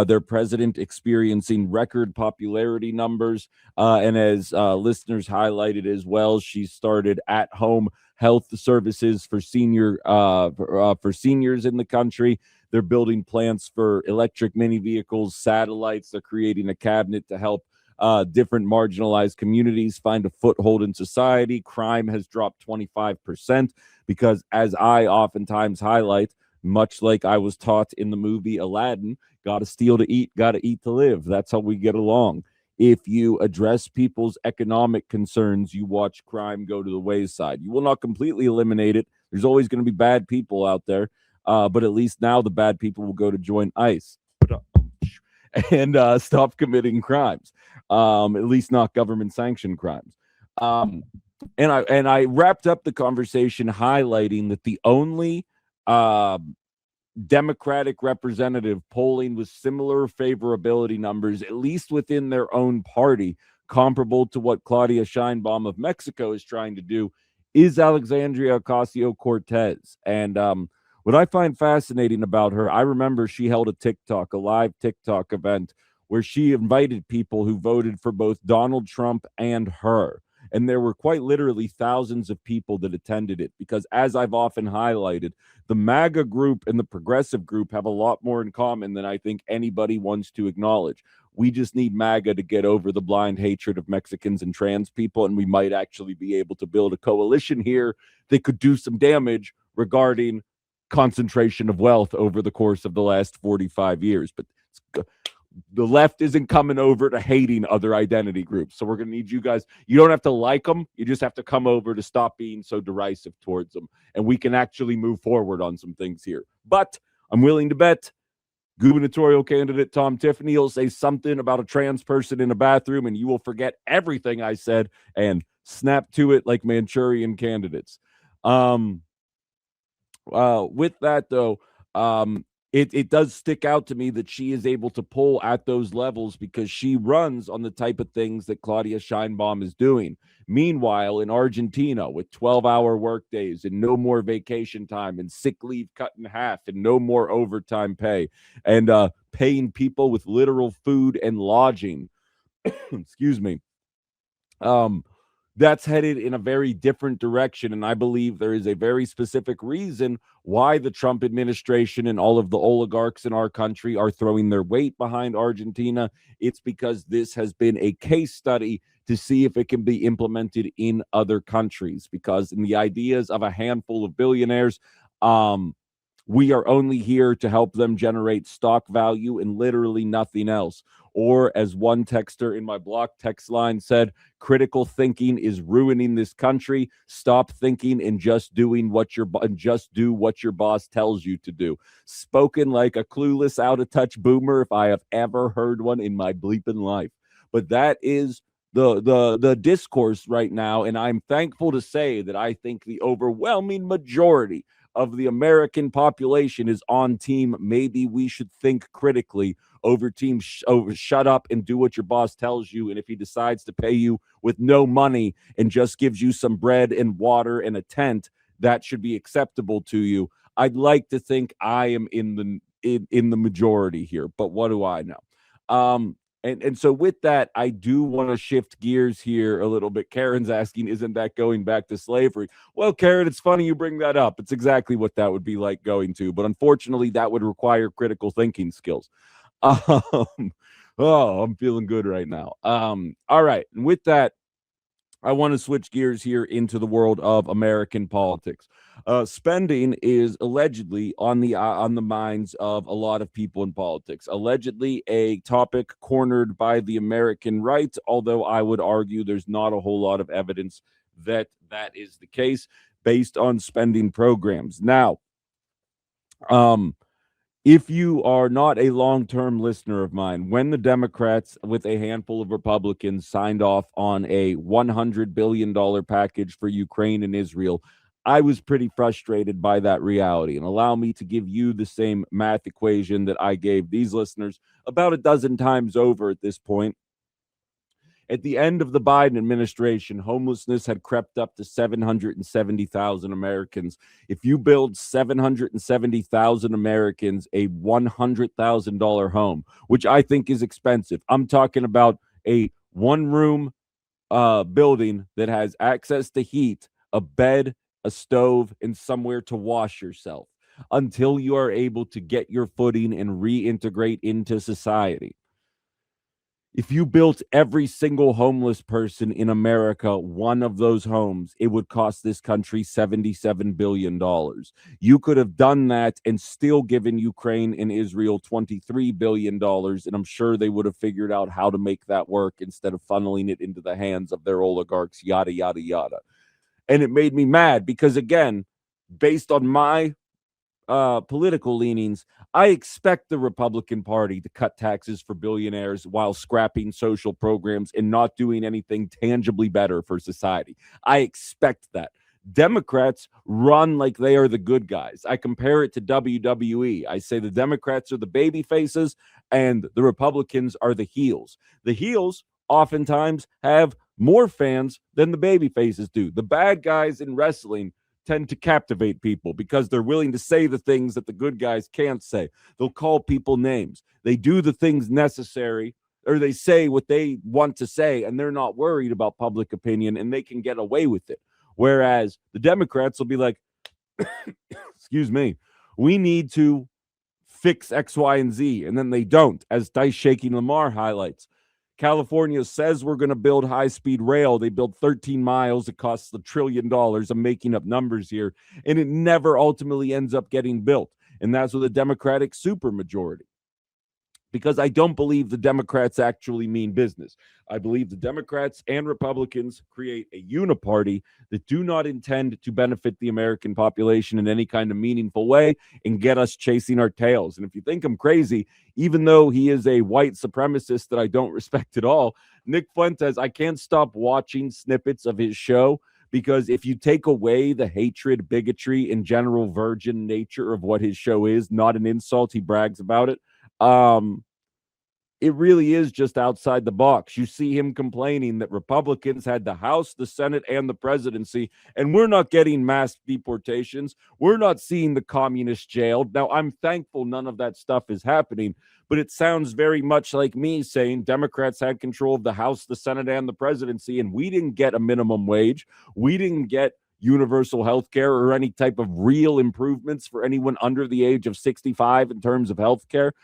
Their president experiencing record popularity numbers. And as listeners highlighted as well, she started at-home health services for seniors in the country. They're building plants for electric mini vehicles, satellites. They're creating a cabinet to help different marginalized communities find a foothold in society. Crime has dropped 25% because, as I oftentimes highlight, much like I was taught in the movie Aladdin, got to steal to eat, got to eat to live. That's how we get along. if you address people's economic concerns, you watch crime go to the wayside. You will not completely eliminate it. There's always going to be bad people out there, but at least now the bad people will go to join ICE and stop committing crimes, at least not government-sanctioned crimes. And I wrapped up the conversation highlighting that the only Democratic representative polling with similar favorability numbers, at least within their own party, comparable to what Claudia Sheinbaum of Mexico is trying to do, is Alexandria Ocasio-Cortez. And what I find fascinating about her, I remember she held a live TikTok event where she invited people who voted for both Donald Trump and her. And there were quite literally thousands of people that attended it because, as I've often highlighted, the MAGA group and the progressive group have a lot more in common than I think anybody wants to acknowledge. We just need MAGA to get over the blind hatred of Mexicans and trans people, and we might actually be able to build a coalition here that could do some damage regarding concentration of wealth over the course of the last 45 years. But the left isn't coming over to hating other identity groups. So we're going to need you guys. You don't have to like them. You just have to come over to stop being so derisive towards them. And we can actually move forward on some things here. But I'm willing to bet gubernatorial candidate Tom Tiffany will say something about a trans person in a bathroom, and you will forget everything I said and snap to it like Manchurian candidates. With that, though, it does stick out to me that she is able to pull at those levels because she runs on the type of things that Claudia Sheinbaum is doing. Meanwhile, in Argentina, with 12-hour workdays and no more vacation time and sick leave cut in half and no more overtime pay and paying people with literal food and lodging, excuse me, that's headed in a very different direction. And I believe there is a very specific reason why the Trump administration and all of the oligarchs in our country are throwing their weight behind Argentina. It's because this has been a case study to see if it can be implemented in other countries. Because in the ideas of a handful of billionaires, we are only here to help them generate stock value and literally nothing else. Or as one texter in my block text line said, critical thinking is ruining this country. Stop thinking and just do what your boss tells you to do. Spoken like a clueless, out of touch boomer if I have ever heard one in my bleeping life. But that is the discourse right now, and I'm thankful to say that I think the overwhelming majority of the American population is on team maybe we should think critically over team shut up and do what your boss tells you. And if he decides to pay you with no money and just gives you some bread and water and a tent, that should be acceptable to you. I'd like to think I am in the majority here, but what do I know? And so with that, I do want to shift gears here a little bit. Karen's asking, isn't that going back to slavery? Well, Karen, it's funny you bring that up. It's exactly what that would be like going to. But unfortunately, that would require critical thinking skills. Oh, I'm feeling good right now. All right. And with that, I want to switch gears here into the world of American politics. Spending is allegedly on the minds of a lot of people in politics. Allegedly a topic cornered by the American right, although I would argue there's not a whole lot of evidence that that is the case based on spending programs. Now, if you are not a long-term listener of mine, when the Democrats with a handful of Republicans signed off on a $100 billion package for Ukraine and Israel, I was pretty frustrated by that reality. And allow me to give you the same math equation that I gave these listeners about a dozen times over at this point. At the end of the Biden administration, homelessness had crept up to 770,000 Americans. If you build 770,000 Americans a $100,000 home, which I think is expensive, I'm talking about a one-room building that has access to heat, a bed, a stove, and somewhere to wash yourself until you are able to get your footing and reintegrate into society. If you built every single homeless person in America one of those homes, it would cost this country $77 billion. You could have done that and still given Ukraine and Israel $23 billion, and I'm sure they would have figured out how to make that work instead of funneling it into the hands of their oligarchs, yada, yada, yada. And it made me mad because, again, based on my political leanings, I expect the Republican Party to cut taxes for billionaires while scrapping social programs and not doing anything tangibly better for society. I expect that. Democrats run like they are the good guys. I compare it to WWE. I say the Democrats are the baby faces and the Republicans are the heels. The heels oftentimes have more fans than the baby faces do. The bad guys in wrestling tend to captivate people because they're willing to say the things that the good guys can't say. They'll call people names. They do the things necessary, or they say what they want to say, and they're not worried about public opinion, and they can get away with it. Whereas the Democrats will be like, excuse me, we need to fix X, Y, and Z, and then they don't, as Dice Shaking Lamar highlights. California says we're going to build high-speed rail. They build 13 miles. It costs $1 trillion. I'm making up numbers here. And it never ultimately ends up getting built. And that's with a Democratic supermajority. Because I don't believe the Democrats actually mean business. I believe the Democrats and Republicans create a uniparty that do not intend to benefit the American population in any kind of meaningful way and get us chasing our tails. And if you think I'm crazy, even though he is a white supremacist that I don't respect at all, Nick Fuentes, I can't stop watching snippets of his show because if you take away the hatred, bigotry, and general virgin nature of what his show is, not an insult, he brags about it, it really is just outside the box. You see him complaining that Republicans had the House, the Senate, and the presidency, and we're not getting mass deportations. We're not seeing the communists jailed. Now, I'm thankful none of that stuff is happening, but it sounds very much like me saying Democrats had control of the House, the Senate, and the presidency, and we didn't get a minimum wage. We didn't get universal health care or any type of real improvements for anyone under the age of 65 in terms of health care.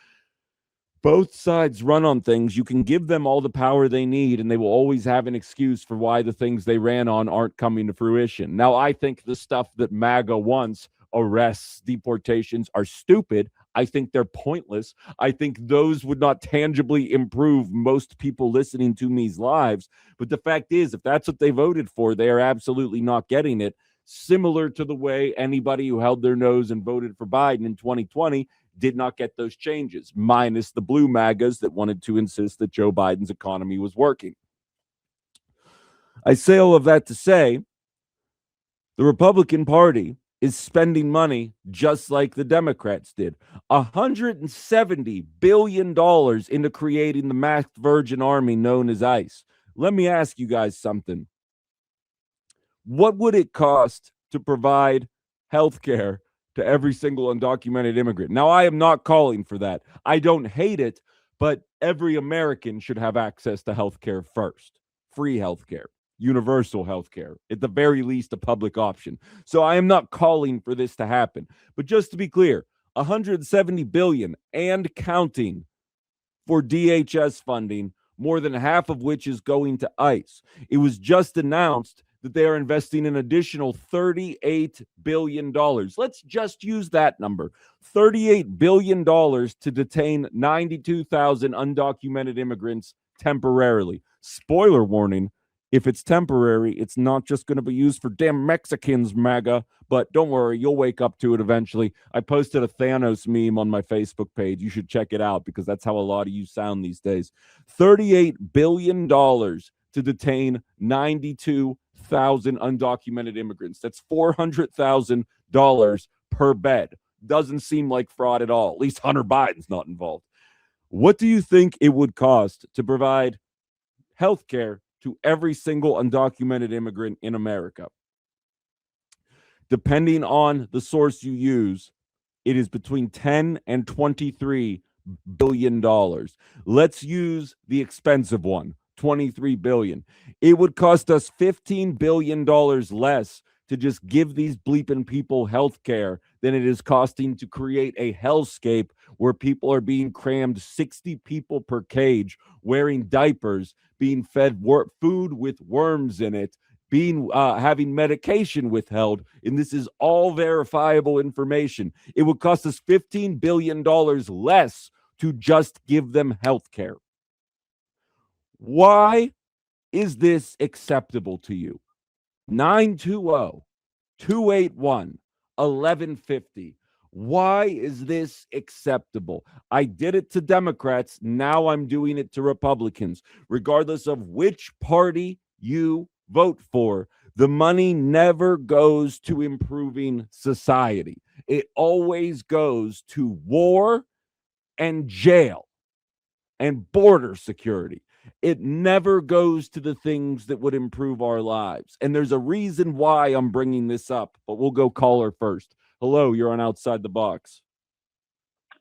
Both sides run on things. You can give them all the power they need, and they will always have an excuse for why the things they ran on aren't coming to fruition. Now, I think the stuff that MAGA wants, arrests, deportations, are stupid. I think they're pointless. I think those would not tangibly improve most people listening to me's lives. But the fact is, if that's what they voted for, they are absolutely not getting it. Similar to the way anybody who held their nose and voted for Biden in 2020 did not get those changes, minus the blue MAGAs that wanted to insist that Joe Biden's economy was working. I say all of that to say the Republican Party is spending money just like the Democrats did. $170 billion into creating the masked virgin army known as ICE. Let me ask you guys something. What would it cost to provide health care to every single undocumented immigrant? Now, I am not calling for that. I don't hate it, but every American should have access to health care first. Free health care, universal health care, at the very least a public option. So I am not calling for this to happen. But just to be clear, $170 billion and counting for DHS funding, more than half of which is going to ICE. It was just announced that they are investing an additional $38 billion. Let's just use that number. $38 billion to detain 92,000 undocumented immigrants temporarily. Spoiler warning, if it's temporary, it's not just going to be used for damn Mexicans, MAGA. But don't worry, you'll wake up to it eventually. I posted a Thanos meme on my Facebook page. You should check it out because that's how a lot of you sound these days. $38 billion to detain 92,000 undocumented immigrants. That's $400,000 per bed. Doesn't seem like fraud at all. At least Hunter Biden's not involved. What do you think it would cost to provide health care to every single undocumented immigrant in America? Depending on the source you use, it is between $10 and $23 billion. Let's use the expensive one. $23 billion. It would cost us $15 billion less to just give these bleeping people health care than it is costing to create a hellscape where people are being crammed 60 people per cage, wearing diapers, being fed food with worms in it, being having medication withheld, and this is all verifiable information. It would cost us $15 billion less to just give them health care. Why is this acceptable to you? 920-281-1150. Why is this acceptable? I did it to Democrats. Now I'm doing it to Republicans. Regardless of which party you vote for, the money never goes to improving society. It always goes to war and jail and border security. It never goes to the things that would improve our lives. And there's a reason why I'm bringing this up, but we'll go caller first. Hello, you're on Outside the Box.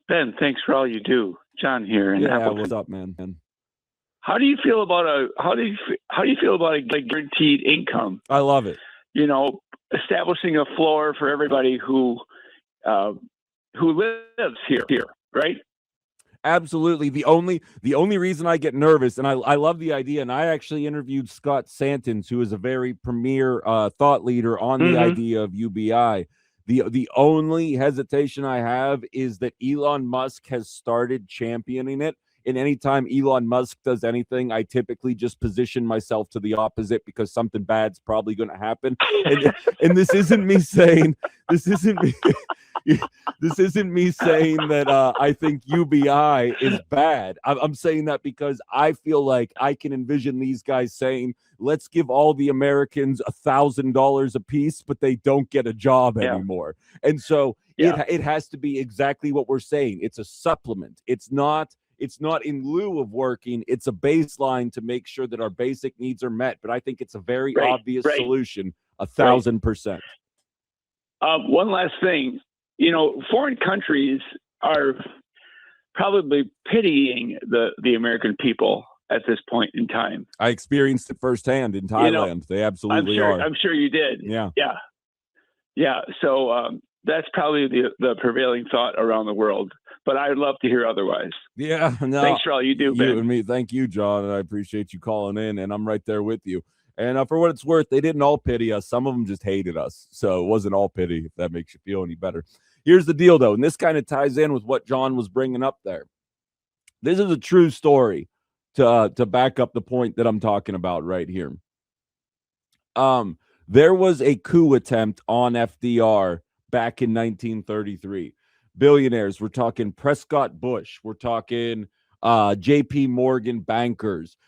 Ben, thanks for all you do. John here in Appleton. What's up, man? How do you feel about a guaranteed income? I love it. You know, establishing a floor for everybody who lives here, right? Absolutely. The only reason I get nervous, and I love the idea, and I actually interviewed Scott Santens, who is a very premier thought leader on the idea of UBI. The only hesitation I have is that Elon Musk has started championing it. And anytime Elon Musk does anything, I typically just position myself to the opposite because something bad's probably going to happen. And this isn't me saying this isn't me saying that I think UBI is bad. I'm saying that because I feel like I can envision these guys saying, let's give all the Americans $1,000 a piece, but they don't get a job anymore. And so it has to be exactly what we're saying. It's a supplement. It's not in lieu of working. It's a baseline to make sure that our basic needs are met. But I think it's a very obvious solution, 1,000%. One last thing. You know, foreign countries are probably pitying the American people at this point in time. I experienced it firsthand in Thailand. They absolutely are. I'm sure you did. Yeah. So that's probably the prevailing thought around the world. But I'd love to hear otherwise. Yeah. No, thanks for all you do, Ben. You and me. Thank you, John. And I appreciate you calling in. And I'm right there with you. And for what it's worth, they didn't all pity us. Some of them just hated us. So it wasn't all pity, if that makes you feel any better. Here's the deal, though. And this kind of ties in with what John was bringing up there. This is a true story to back up the point that I'm talking about right here. There was a coup attempt on FDR back in 1933. Billionaires. We're talking Prescott Bush. We're talking J.P. Morgan bankers,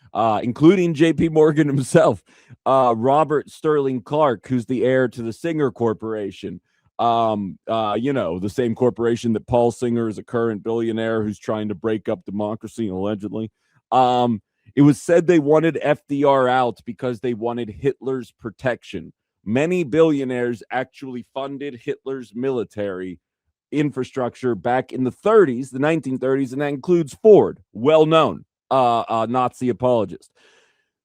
including J.P. Morgan himself, Robert Sterling Clark, who's the heir to the Singer Corporation. The same corporation that Paul Singer is a current billionaire who's trying to break up democracy, allegedly. It was said they wanted FDR out because they wanted Hitler's protection. Many billionaires actually funded Hitler's military infrastructure back in the 1930s, and that includes Ford, well-known Nazi apologist.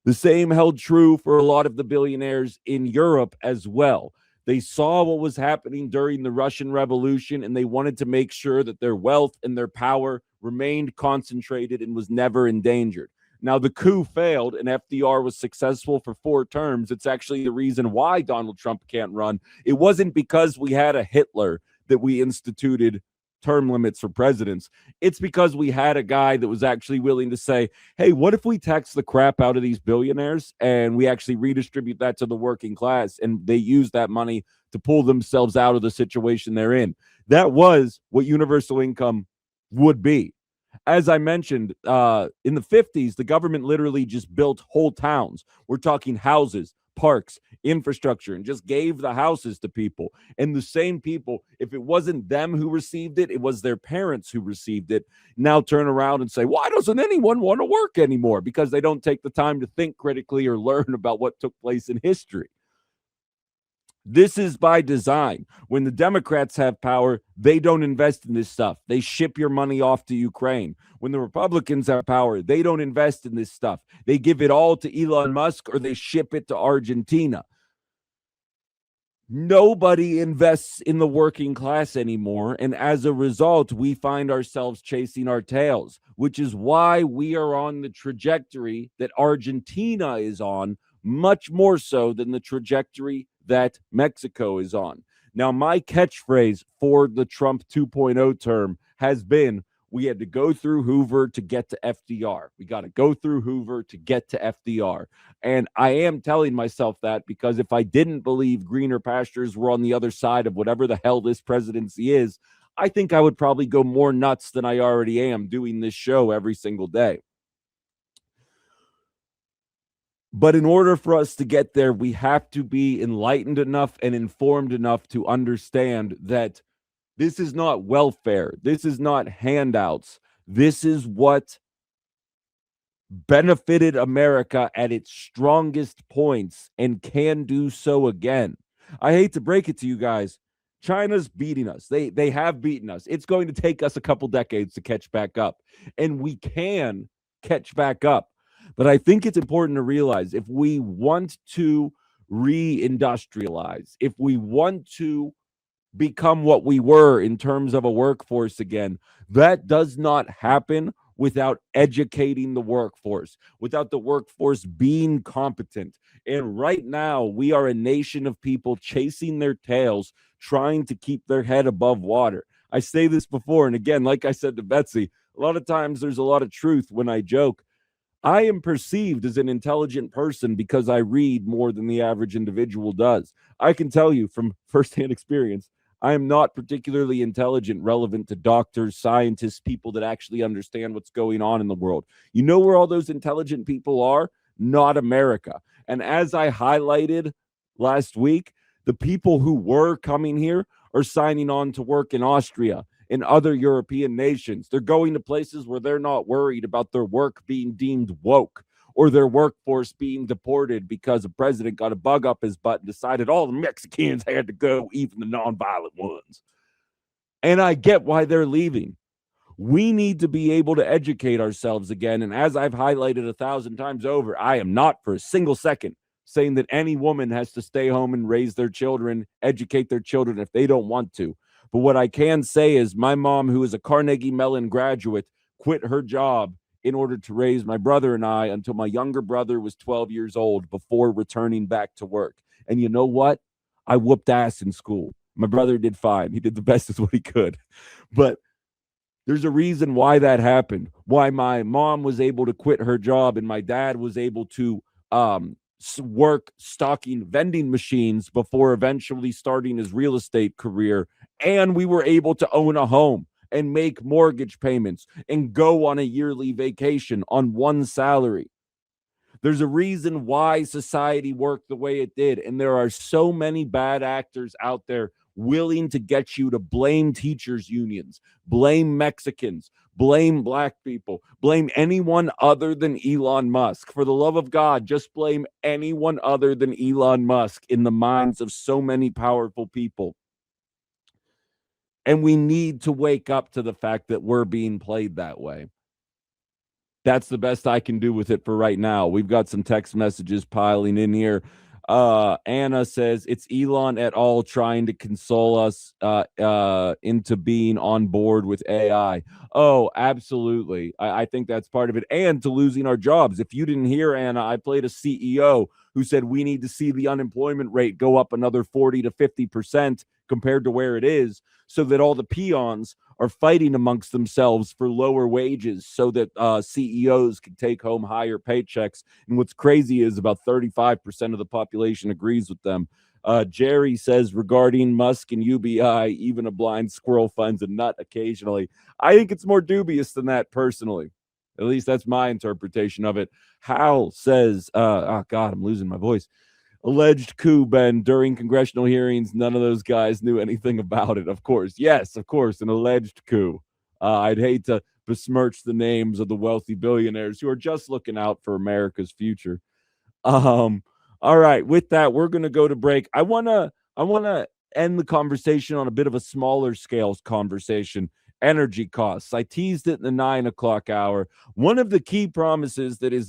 The same held true for a lot of the billionaires in Europe as well. They saw what was happening during the Russian Revolution, and they wanted to make sure that their wealth and their power remained concentrated and was never endangered. Now, the coup failed, and FDR was successful for 4 terms. It's actually the reason why Donald Trump can't run. It wasn't because we had a Hitler that we instituted term limits for presidents. It's because we had a guy that was actually willing to say, hey, what if we tax the crap out of these billionaires and we actually redistribute that to the working class, and they use that money to pull themselves out of the situation they're in? That was what universal income would be. As I mentioned, in the 50s, the government literally just built whole towns. We're talking houses, parks, infrastructure, and just gave the houses to people. And the same people, if it wasn't them who received it, it was their parents who received it, now turn around and say, why doesn't anyone want to work anymore? Because they don't take the time to think critically or learn about what took place in history. This is by design. When the Democrats have power, they don't invest in this stuff. They ship your money off to Ukraine. When the Republicans have power, they don't invest in this stuff. They give it all to Elon Musk or they ship it to Argentina. Nobody invests in the working class anymore. And as a result, we find ourselves chasing our tails, which is why we are on the trajectory that Argentina is on, much more so than the trajectory that Mexico is on. Now, my catchphrase for the Trump 2.0 term has been, we had to go through Hoover to get to FDR. We got to go through Hoover to get to FDR. And I am telling myself that because if I didn't believe greener pastures were on the other side of whatever the hell this presidency is, I think I would probably go more nuts than I already am doing this show every single day. But in order for us to get there, we have to be enlightened enough and informed enough to understand that this is not welfare. This is not handouts. This is what benefited America at its strongest points and can do so again. I hate to break it to you guys. China's beating us. They have beaten us. It's going to take us a couple decades to catch back up. And we can catch back up. But I think it's important to realize if we want to reindustrialize, if we want to become what we were in terms of a workforce again, that does not happen without educating the workforce, without the workforce being competent. And right now, we are a nation of people chasing their tails, trying to keep their head above water. I say this before, and again, like I said to Betsy, a lot of times there's a lot of truth when I joke. I am perceived as an intelligent person because I read more than the average individual does. I can tell you from firsthand experience, I am not particularly intelligent, relevant to doctors, scientists, people that actually understand what's going on in the world. You know where all those intelligent people are? Not America. And as I highlighted last week, the people who were coming here are signing on to work in Austria, in other European nations. They're going to places where they're not worried about their work being deemed woke or their workforce being deported because a president got a bug up his butt and decided all the Mexicans had to go, even the nonviolent ones. And I get why they're leaving. We need to be able to educate ourselves again. And as I've highlighted 1,000 times over, I am not for a single second saying that any woman has to stay home and raise their children, educate their children if they don't want to. But what I can say is my mom, who is a Carnegie Mellon graduate, quit her job in order to raise my brother and I until my younger brother was 12 years old before returning back to work. And you know what? I whooped ass in school. My brother did fine. He did the best as what he could. But there's a reason why that happened, why my mom was able to quit her job and my dad was able to work stocking vending machines before eventually starting his real estate career. And we were able to own a home and make mortgage payments and go on a yearly vacation on one salary. There's a reason why society worked the way it did. And there are so many bad actors out there willing to get you to blame teachers' unions, blame Mexicans, blame black people, blame anyone other than Elon Musk. For the love of God, just blame anyone other than Elon Musk in the minds of so many powerful people. And we need to wake up to the fact that we're being played that way. That's the best I can do with it for right now. We've got some text messages piling in here. Anna says it's Elon et al. Trying to console us into being on board with AI. Oh, absolutely. I think that's part of it. And to losing our jobs. If you didn't hear, Anna, I played a CEO who said we need to see the unemployment rate go up another 40 to 50% compared to where it is, so that all the peons are fighting amongst themselves for lower wages so that CEOs can take home higher paychecks. And what's crazy is about 35% of the population agrees with them. Jerry says regarding Musk and UBI, even a blind squirrel finds a nut occasionally. I think it's more dubious than that personally. At least that's my interpretation of it. Hal says, oh God, I'm losing my voice. Alleged coup, Ben, during congressional hearings, none of those guys knew anything about it. Of course. Yes, of course, an alleged coup. I'd hate to besmirch the names of the wealthy billionaires who are just looking out for America's future. All right, with that, we're going to go to break. I want to end the conversation on a bit of a smaller scale conversation. Energy costs. I teased it in the 9 o'clock hour. One of the key promises that has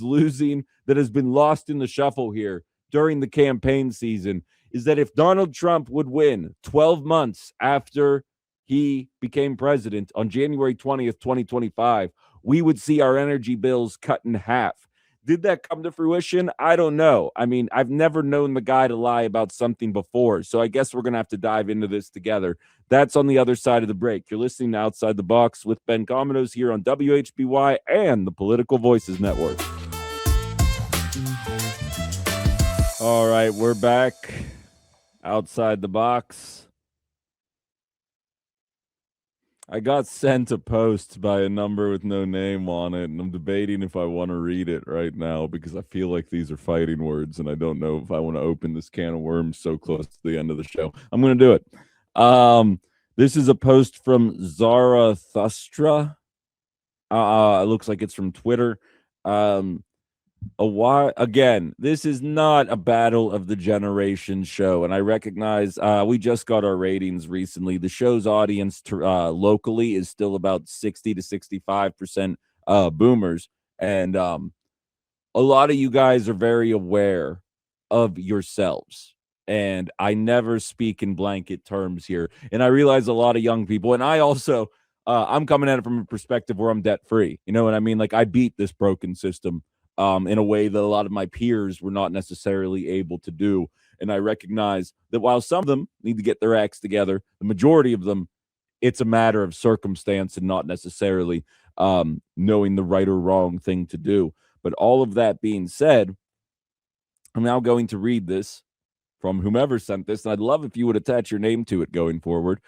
been lost in the shuffle here during the campaign season is that if Donald Trump would win 12 months after he became president on January 20th, 2025, we would see our energy bills cut in half. Did that come to fruition? I don't know. I mean, I've never known the guy to lie about something before, so I guess we're going to have to dive into this together. That's on the other side of the break. You're listening to Outside the Box with Ben Cominos here on WHBY and the Political Voices Network. All right, we're back. Outside the Box. I got sent a post by a number with no name on it, and I'm debating if I want to read it right now because I feel like these are fighting words, and I don't know if I want to open this can of worms so close to the end of the show. I'm going to do it. This is a post from Zarathustra. It looks like it's from Twitter. Again, this is not a battle of the generation show, and I recognize we just got our ratings recently. The show's audience locally is still about 60 to 65% boomers, and a lot of you guys are very aware of yourselves, and I never speak in blanket terms here, and I realize a lot of young people, and I also I'm coming at it from a perspective where I'm debt free. You know what I mean? Like, I beat this broken system in a way that a lot of my peers were not necessarily able to do. And I recognize that while some of them need to get their acts together, the majority of them, it's a matter of circumstance and not necessarily knowing the right or wrong thing to do. But all of that being said, I'm now going to read this from whomever sent this, and I'd love if you would attach your name to it going forward.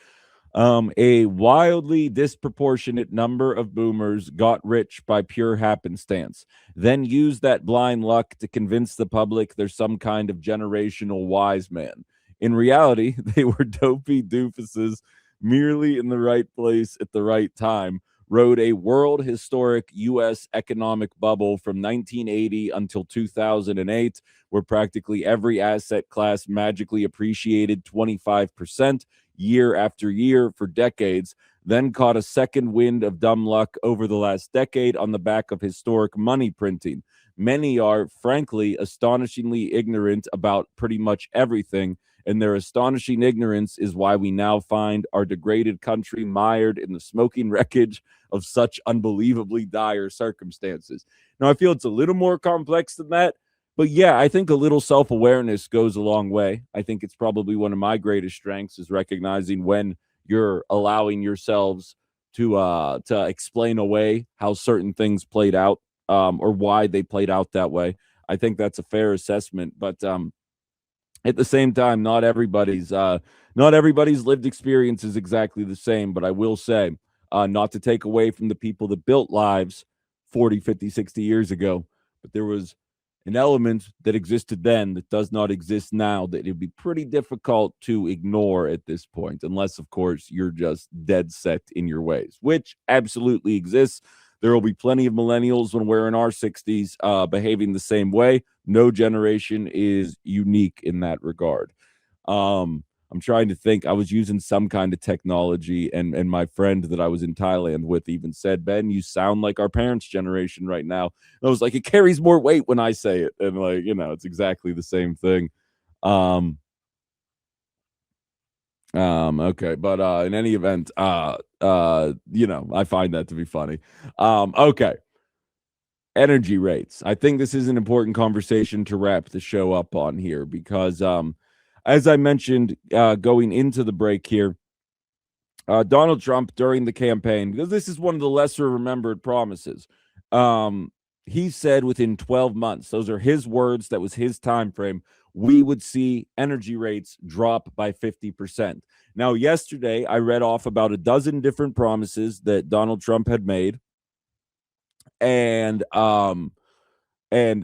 A wildly disproportionate number of boomers got rich by pure happenstance, then used that blind luck to convince the public they're some kind of generational wise man. In reality, they were dopey doofuses merely in the right place at the right time, rode a world historic U.S. economic bubble from 1980 until 2008, where practically every asset class magically appreciated 25%. Year after year for decades, then caught a second wind of dumb luck over the last decade on the back of historic money printing. Many are, frankly, astonishingly ignorant about pretty much everything, and their astonishing ignorance is why we now find our degraded country mired in the smoking wreckage of such unbelievably dire circumstances. Now, I feel it's a little more complex than that, but yeah, I think a little self-awareness goes a long way. I think it's probably one of my greatest strengths is recognizing when you're allowing yourselves to explain away how certain things played out or why they played out that way. I think that's a fair assessment, but at the same time, not everybody's lived experience is exactly the same. But I will say, not to take away from the people that built lives 40, 50, 60 years ago, but there was an element that existed then that does not exist now that it'd be pretty difficult to ignore at this point, unless, of course, you're just dead set in your ways, which absolutely exists. There will be plenty of millennials when we're in our 60s behaving the same way. No generation is unique in that regard. I'm trying to think. I was using some kind of technology, and my friend that I was in Thailand with even said, Ben, you sound like our parents' generation right now. And I was like, it carries more weight when I say it. And like, you know, it's exactly the same thing. Okay, but in any event, you know, I find that to be funny. Okay. Energy rates. I think this is an important conversation to wrap the show up on here because as I mentioned, going into the break here, Donald Trump during the campaign, because this is one of the lesser remembered promises, he said within 12 months, those are his words, that was his time frame, we would see energy rates drop by 50%. Now, yesterday, I read off about a dozen different promises that Donald Trump had made and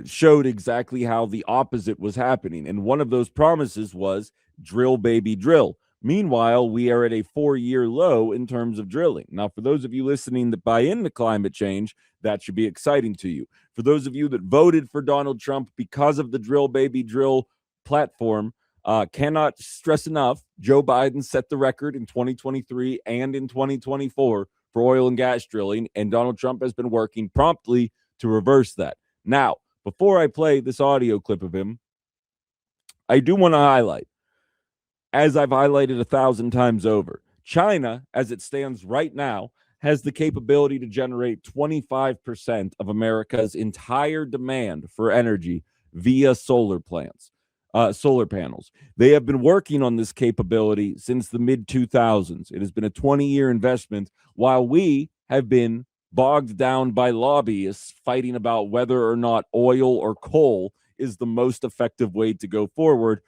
showed exactly how the opposite was happening. And one of those promises was drill, baby, drill. Meanwhile, we are at a 4-year low in terms of drilling. Now, for those of you listening that buy into climate change, that should be exciting to you. For those of you that voted for Donald Trump because of the drill, baby, drill platform, cannot stress enough, Joe Biden set the record in 2023 and in 2024 for oil and gas drilling, and Donald Trump has been working promptly to reverse that. Now, before I play this audio clip of him, I do want to highlight as I've highlighted 1,000 times over, China, as it stands right now, has the capability to generate 25% of America's entire demand for energy via solar panels. They have been working on this capability since the mid 2000s. It has been a 20-year investment, while we have been bogged down by lobbyists fighting about whether or not oil or coal is the most effective way to go forward.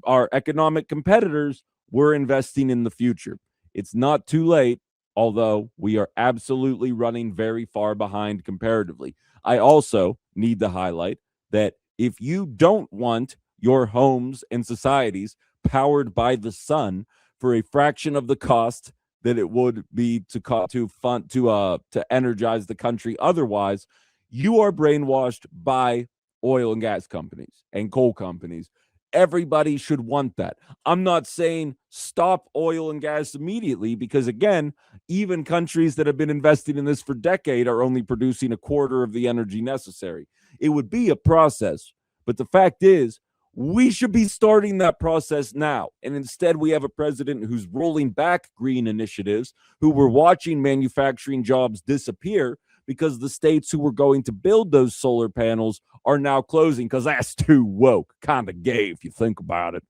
Our economic competitors were investing in the future. It's not too late, although we are absolutely running very far behind comparatively. I also need to highlight that if you don't want your homes and societies powered by the sun for a fraction of the cost that it would be to energize the country otherwise, you are brainwashed by oil and gas companies and coal companies. Everybody should want that. I'm not saying stop oil and gas immediately, because again, even countries that have been investing in this for decades are only producing a quarter of the energy necessary. It would be a process, but the fact is, we should be starting that process now. And instead, we have a president who's rolling back green initiatives, who we're watching manufacturing jobs disappear because the states who were going to build those solar panels are now closing because that's too woke, kind of gay if you think about it.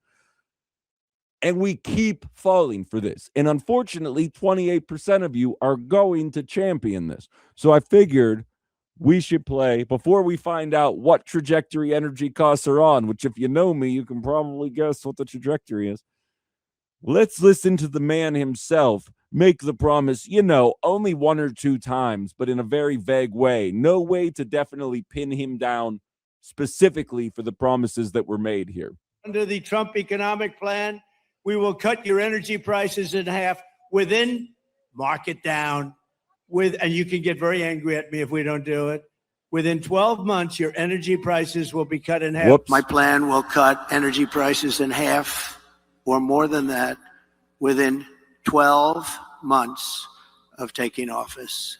And we keep falling for this. And unfortunately, 28% of you are going to champion this. So I figured we should play, before we find out what trajectory energy costs are on, which if you know me, you can probably guess what the trajectory is. Let's listen to the man himself make the promise, only one or two times, but in a very vague way. No way to definitely pin him down specifically for the promises that were made here. Under the Trump economic plan, we will cut your energy prices in half within, mark it down, and you can get very angry at me if we don't do it. Within 12 months, your energy prices will be cut in half. Whoops. My plan will cut energy prices in half or more than that within 12 months of taking office.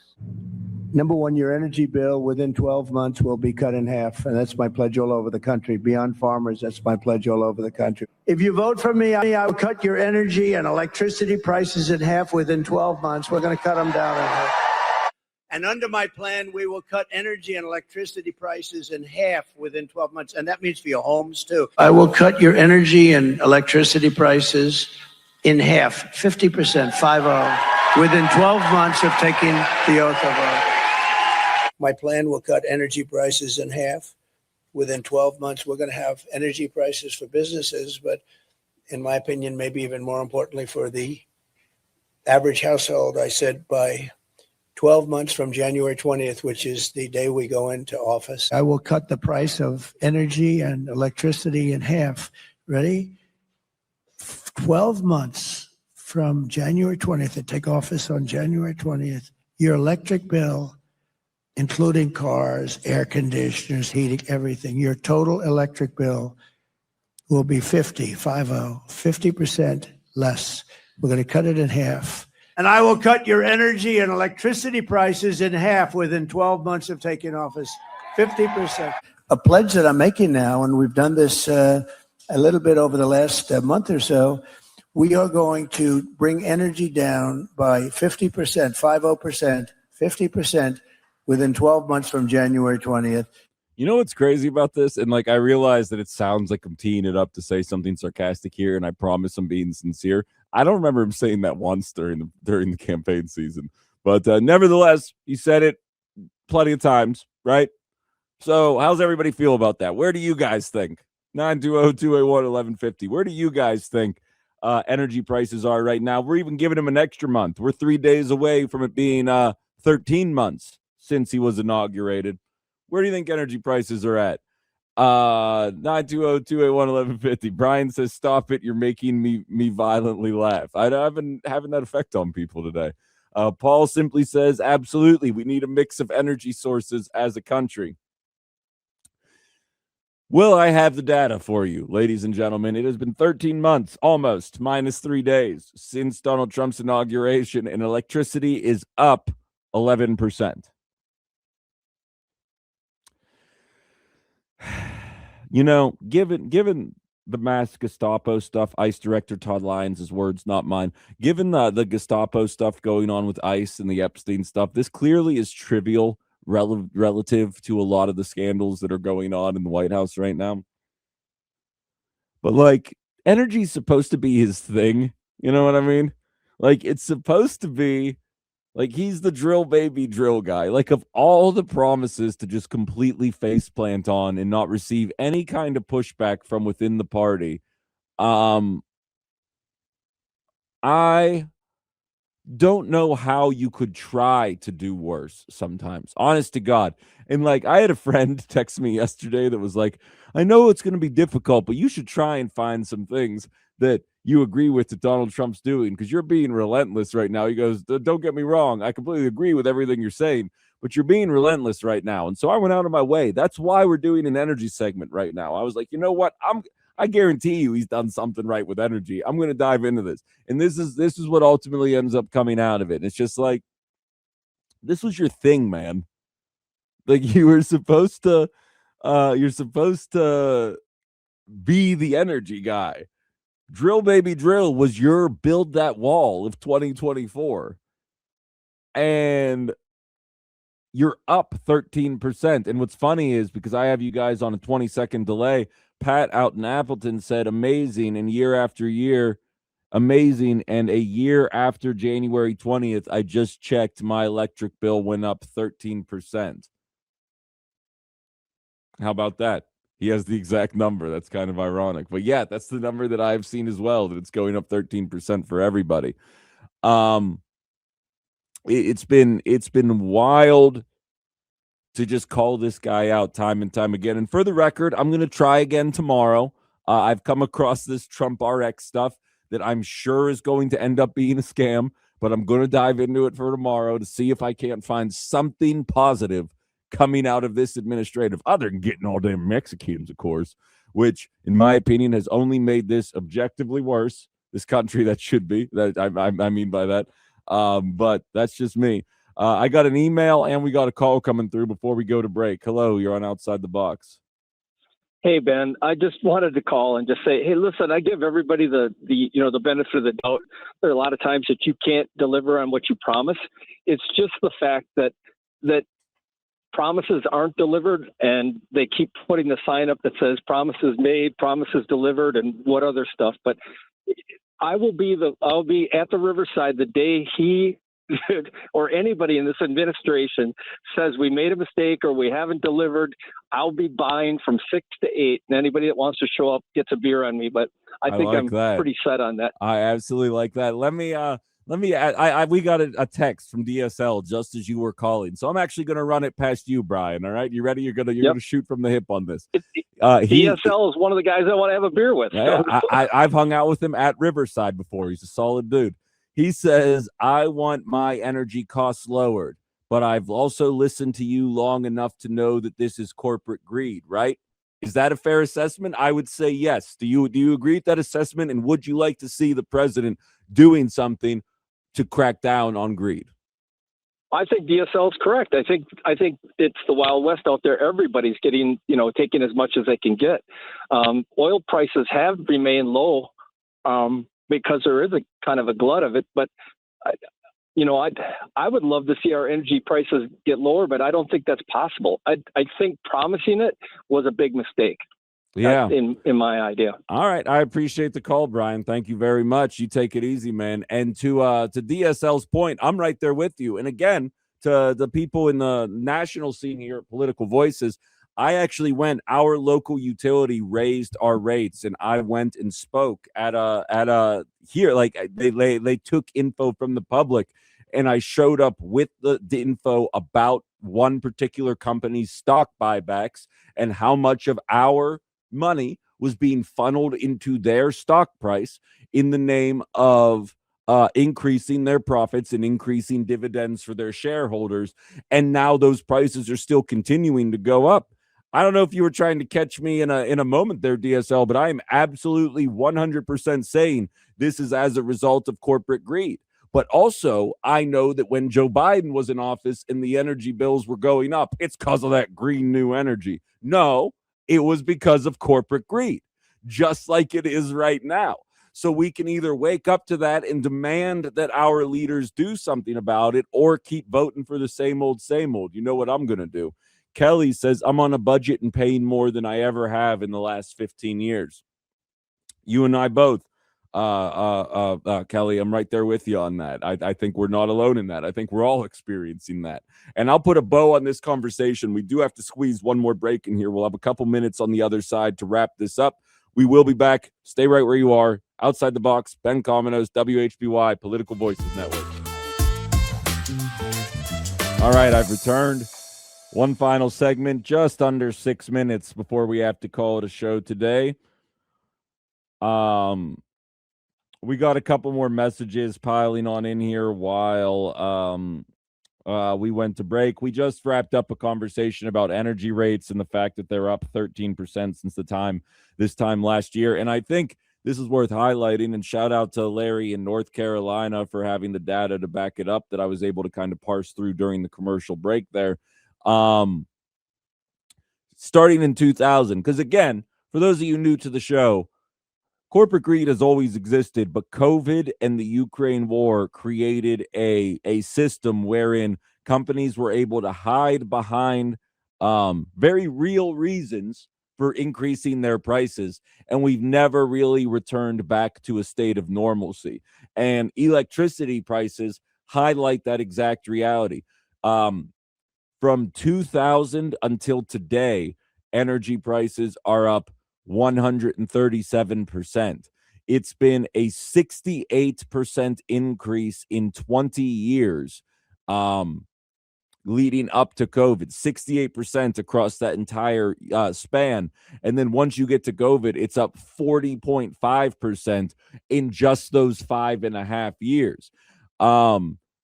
Number one, your energy bill within 12 months will be cut in half. And that's my pledge all over the country. Beyond farmers, that's my pledge all over the country. If you vote for me, I'll cut your energy and electricity prices in half within 12 months. We're going to cut them down in half. And under my plan, we will cut energy and electricity prices in half within 12 months. And that means for your homes, too. I will cut your energy and electricity prices in half, 50%, 50, within 12 months of taking the oath of office. My plan will cut energy prices in half. Within 12 months, we're going to have energy prices for businesses, but in my opinion, maybe even more importantly for the average household, I said by 12 months from January 20th, which is the day we go into office, I will cut the price of energy and electricity in half. Ready? 12 months from January 20th, I take office on January 20th, your electric bill, including cars, air conditioners, heating, everything, your total electric bill will be 50% less. We're going to cut it in half. And I will cut your energy and electricity prices in half within 12 months of taking office, 50%. A pledge that I'm making now, and we've done this a little bit over the last month or so, we are going to bring energy down by 50%, 50%, within 12 months from January 20th. You know what's crazy about this? And I realize that it sounds like I'm teeing it up to say something sarcastic here, and I promise I'm being sincere. I don't remember him saying that once during the campaign season. But nevertheless, he said it plenty of times, right? So how's everybody feel about that? Where do you guys think? 920-281-1150. Where do you guys think energy prices are right now? We're even giving him an extra month. We're 3 days away from it being 13 months since he was inaugurated. Where do you think energy prices are at? 920-281-1150. Brian says, stop it. You're making me violently laugh. I've been having that effect on people today. Paul simply says, absolutely. We need a mix of energy sources as a country. Will I have the data for you, ladies and gentlemen? It has been 13 months, almost, minus 3 days, since Donald Trump's inauguration, and electricity is up 11%. Given the mass Gestapo stuff, ICE Director Todd Lyons, his words, not mine. Given the Gestapo stuff going on with ICE and the Epstein stuff, this clearly is trivial relative to a lot of the scandals that are going on in the White House right now. But like, energy's supposed to be his thing. You know what I mean? Like, it's supposed to be like he's the drill baby drill guy. Like, of all the promises to just completely faceplant on and not receive any kind of pushback from within the party, I don't know how you could try to do worse sometimes, honest to God. And like, I had a friend text me yesterday that was like, I know it's going to be difficult, but you should try and find some things that you agree with that Donald Trump's doing, because you're being relentless right now. He goes, don't get me wrong, I completely agree with everything you're saying, but you're being relentless right now. And so I went out of my way. That's why we're doing an energy segment right now. I was like, you know what? I guarantee you he's done something right with energy. I'm going to dive into this. And this is what ultimately ends up coming out of it. And it's just like, this was your thing, man. Like, you were supposed to be the energy guy. Drill baby drill was your build that wall of 2024. And you're up 13%. And what's funny is, because I have you guys on a 20-second delay, Pat out in Appleton said amazing, and year after year, amazing. And a year after January 20th, I just checked, my electric bill went up 13%. How about that? He has the exact number. That's kind of ironic. But yeah, that's the number that I've seen as well, that it's going up 13% for everybody. It's been wild to just call this guy out time and time again. And for the record, I'm going to try again tomorrow. I've come across this Trump RX stuff that I'm sure is going to end up being a scam, but I'm going to dive into it for tomorrow to see if I can't find something positive coming out of this administrative, other than getting all damn Mexicans, of course, which, in my opinion, has only made this objectively worse. This country that should be, that I mean by that. But that's just me. I got an email and we got a call coming through before we go to break. Hello, you're on Outside the Box. Hey, Ben, I just wanted to call and just say, hey, listen, I give everybody the benefit of the doubt. There are a lot of times that you can't deliver on what you promise. It's just the fact that promises aren't delivered, and they keep putting the sign up that says promises made, promises delivered, and what other stuff. But I'll be at the Riverside the day he or anybody in this administration says we made a mistake or we haven't delivered. I'll be buying from 6 to 8, and anybody that wants to show up gets a beer on me. But I think I'm pretty set on that. I absolutely like that. Let me we got a text from DSL just as you were calling, so I'm actually going to run it past you, Brian. All right, you ready? You're gonna shoot from the hip on this. DSL is one of the guys I want to have a beer with. Yeah, I've hung out with him at Riverside before. He's a solid dude. He says, I want my energy costs lowered, but I've also listened to you long enough to know that this is corporate greed, right? Is that a fair assessment? I would say yes. Do you agree with that assessment? And would you like to see the president doing something to crack down on greed? I think DSL is correct. I think it's the Wild West out there. Everybody's getting, taking as much as they can get. Oil prices have remained low because there is a kind of a glut of it. But, I would love to see our energy prices get lower, but I don't think that's possible. I think promising it was a big mistake. Yeah, in my idea. All right, I appreciate the call, Brian. Thank you very much. You take it easy, man. And to DSL's point, I'm right there with you. And again, to the people in the national scene here at Political Voices, I actually went. Our local utility raised our rates, and I went and spoke at a here. Like they took info from the public, and I showed up with the info about one particular company's stock buybacks and how much of our money was being funneled into their stock price in the name of increasing their profits and increasing dividends for their shareholders. And now those prices are still continuing to go up. I don't know if you were trying to catch me in a moment there, DSL, but I am absolutely 100% saying this is as a result of corporate greed. But also, I know that when Joe Biden was in office and the energy bills were going up, it's because of that green new energy. No, it was because of corporate greed. just like it is right now. So we can either wake up to that and demand that our leaders do something about it, or keep voting for the same old, same old. You know what I'm going to do? Kelly says, I'm on a budget and paying more than I ever have in the last 15 years. You and I both. Kelly, I'm right there with you on that. I think we're not alone in that. I think we're all experiencing that. And I'll put a bow on this conversation. We do have to squeeze one more break in here. We'll have a couple minutes on the other side to wrap this up. We will be back. Stay right where you are. Outside the Box, Ben Cominos, WHBY, Political Voices Network. All right, I've returned. One final segment, just under 6 minutes before we have to call it a show today. We got a couple more messages piling on in here while we went to break. We just wrapped up a conversation about energy rates and the fact that they're up 13% since this time last year. And I think this is worth highlighting, and shout out to Larry in North Carolina for having the data to back it up that I was able to kind of parse through during the commercial break there. Starting in 2000, because again, for those of you new to the show, corporate greed has always existed, but COVID and the Ukraine war created a system wherein companies were able to hide behind very real reasons for increasing their prices, and we've never really returned back to a state of normalcy. And electricity prices highlight that exact reality. From 2000 until today, energy prices are up 137%. It's been a 68% increase in 20 years leading up to COVID, 68% across that entire span. And then once you get to COVID, it's up 40.5% in just those 5.5 years.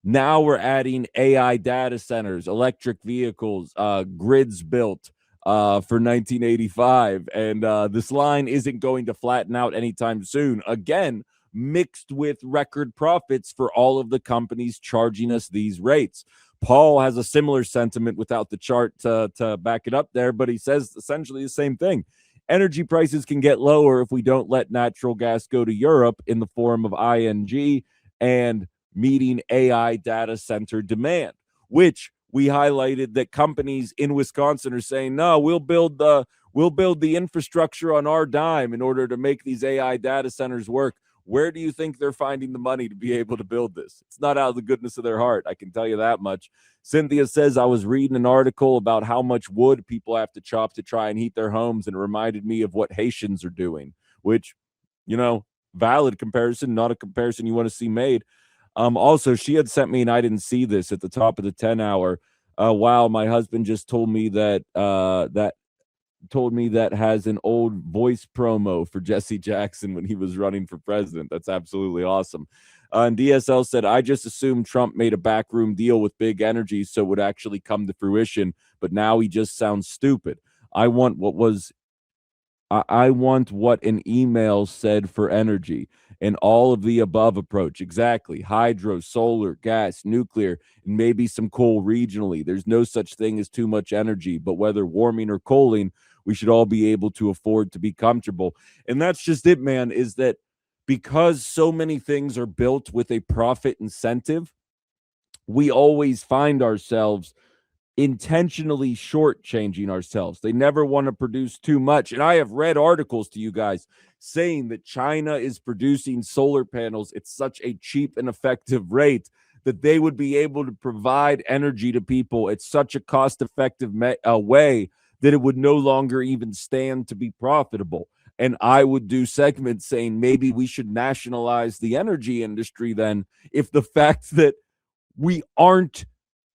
Now we're adding AI data centers, electric vehicles, grids built for 1985. And this line isn't going to flatten out anytime soon. Again, mixed with record profits for all of the companies charging us these rates. Paul has a similar sentiment without the chart to back it up there, but he says essentially the same thing. Energy prices can get lower if we don't let natural gas go to Europe in the form of ING and meeting AI data center demand, which we highlighted that companies in Wisconsin are saying, no, we'll build the infrastructure on our dime in order to make these AI data centers work. Where do you think they're finding the money to be able to build this? It's not out of the goodness of their heart. I can tell you that much. Cynthia says, I was reading an article about how much wood people have to chop to try and heat their homes, and it reminded me of what Haitians are doing, which, valid comparison, not a comparison you want to see made. Also, she had sent me, and I didn't see this at the top of the 10 hour. Wow, my husband just told me that has an old voice promo for Jesse Jackson when he was running for president. That's absolutely awesome. And DSL said, I just assumed Trump made a backroom deal with big energy so it would actually come to fruition, but now he just sounds stupid. I want what an email said for energy, and all of the above approach. Exactly. Hydro, solar, gas, nuclear, and maybe some coal regionally. There's no such thing as too much energy, but whether warming or cooling, we should all be able to afford to be comfortable. And that's just it, man, is that because so many things are built with a profit incentive, we always find ourselves intentionally shortchanging ourselves. They never want to produce too much. And I have read articles to you guys saying that China is producing solar panels at such a cheap and effective rate that they would be able to provide energy to people at such a cost-effective way that it would no longer even stand to be profitable. And I would do segments saying maybe we should nationalize the energy industry then, if the fact that we aren't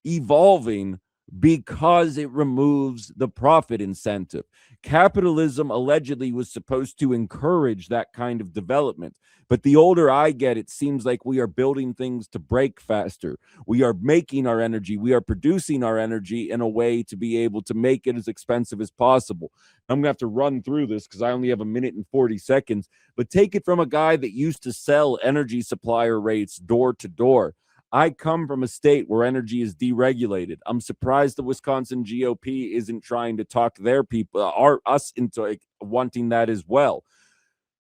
evolving because it removes the profit incentive. Capitalism allegedly was supposed to encourage that kind of development. But the older I get, it seems like we are building things to break faster. We are making our energy. We are producing our energy in a way to be able to make it as expensive as possible. I'm going to have to run through this because I only have 1 minute and 40 seconds. But take it from a guy that used to sell energy supplier rates door to door. I come from a state where energy is deregulated. I'm surprised the Wisconsin GOP isn't trying to talk their people, us into wanting that as well.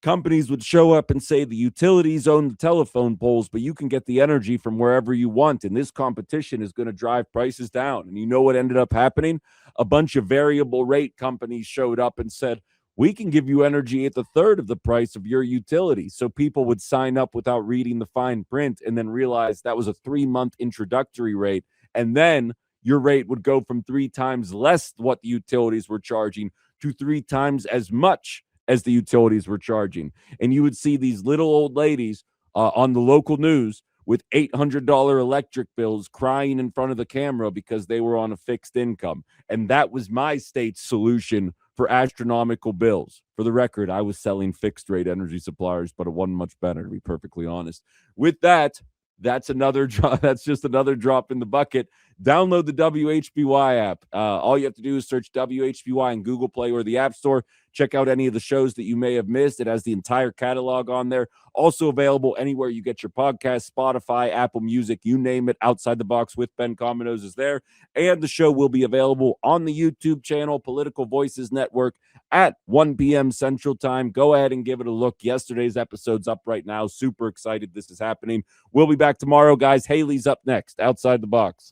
companies would show up and say the utilities own the telephone poles, but you can get the energy from wherever you want. And this competition is going to drive prices down. And you know what ended up happening? A bunch of variable rate companies showed up and said, we can give you energy at the third of the price of your utility. So people would sign up without reading the fine print and then realize that was a 3-month introductory rate. And then your rate would go from 3 times less what the utilities were charging to 3 times as much as the utilities were charging. And you would see these little old ladies on the local news with $800 electric bills crying in front of the camera because they were on a fixed income. And that was my state's solution for astronomical bills. For the record, I was selling fixed rate energy suppliers, but it wasn't much better, to be perfectly honest. With that, that's another drop. That's just another drop in the bucket. Download the WHBY app. All you have to do is search WHBY in Google Play or the App Store. Check out any of the shows that you may have missed. It has the entire catalog on there. Also available anywhere you get your podcast, Spotify, Apple Music, you name it. Outside the Box with Ben Cominos is there. And the show will be available on the YouTube channel, Political Voices Network, at 1 p.m. Central Time. Go ahead and give it a look. Yesterday's episode's up right now. Super excited this is happening. We'll be back tomorrow, guys. Haley's up next, Outside the Box.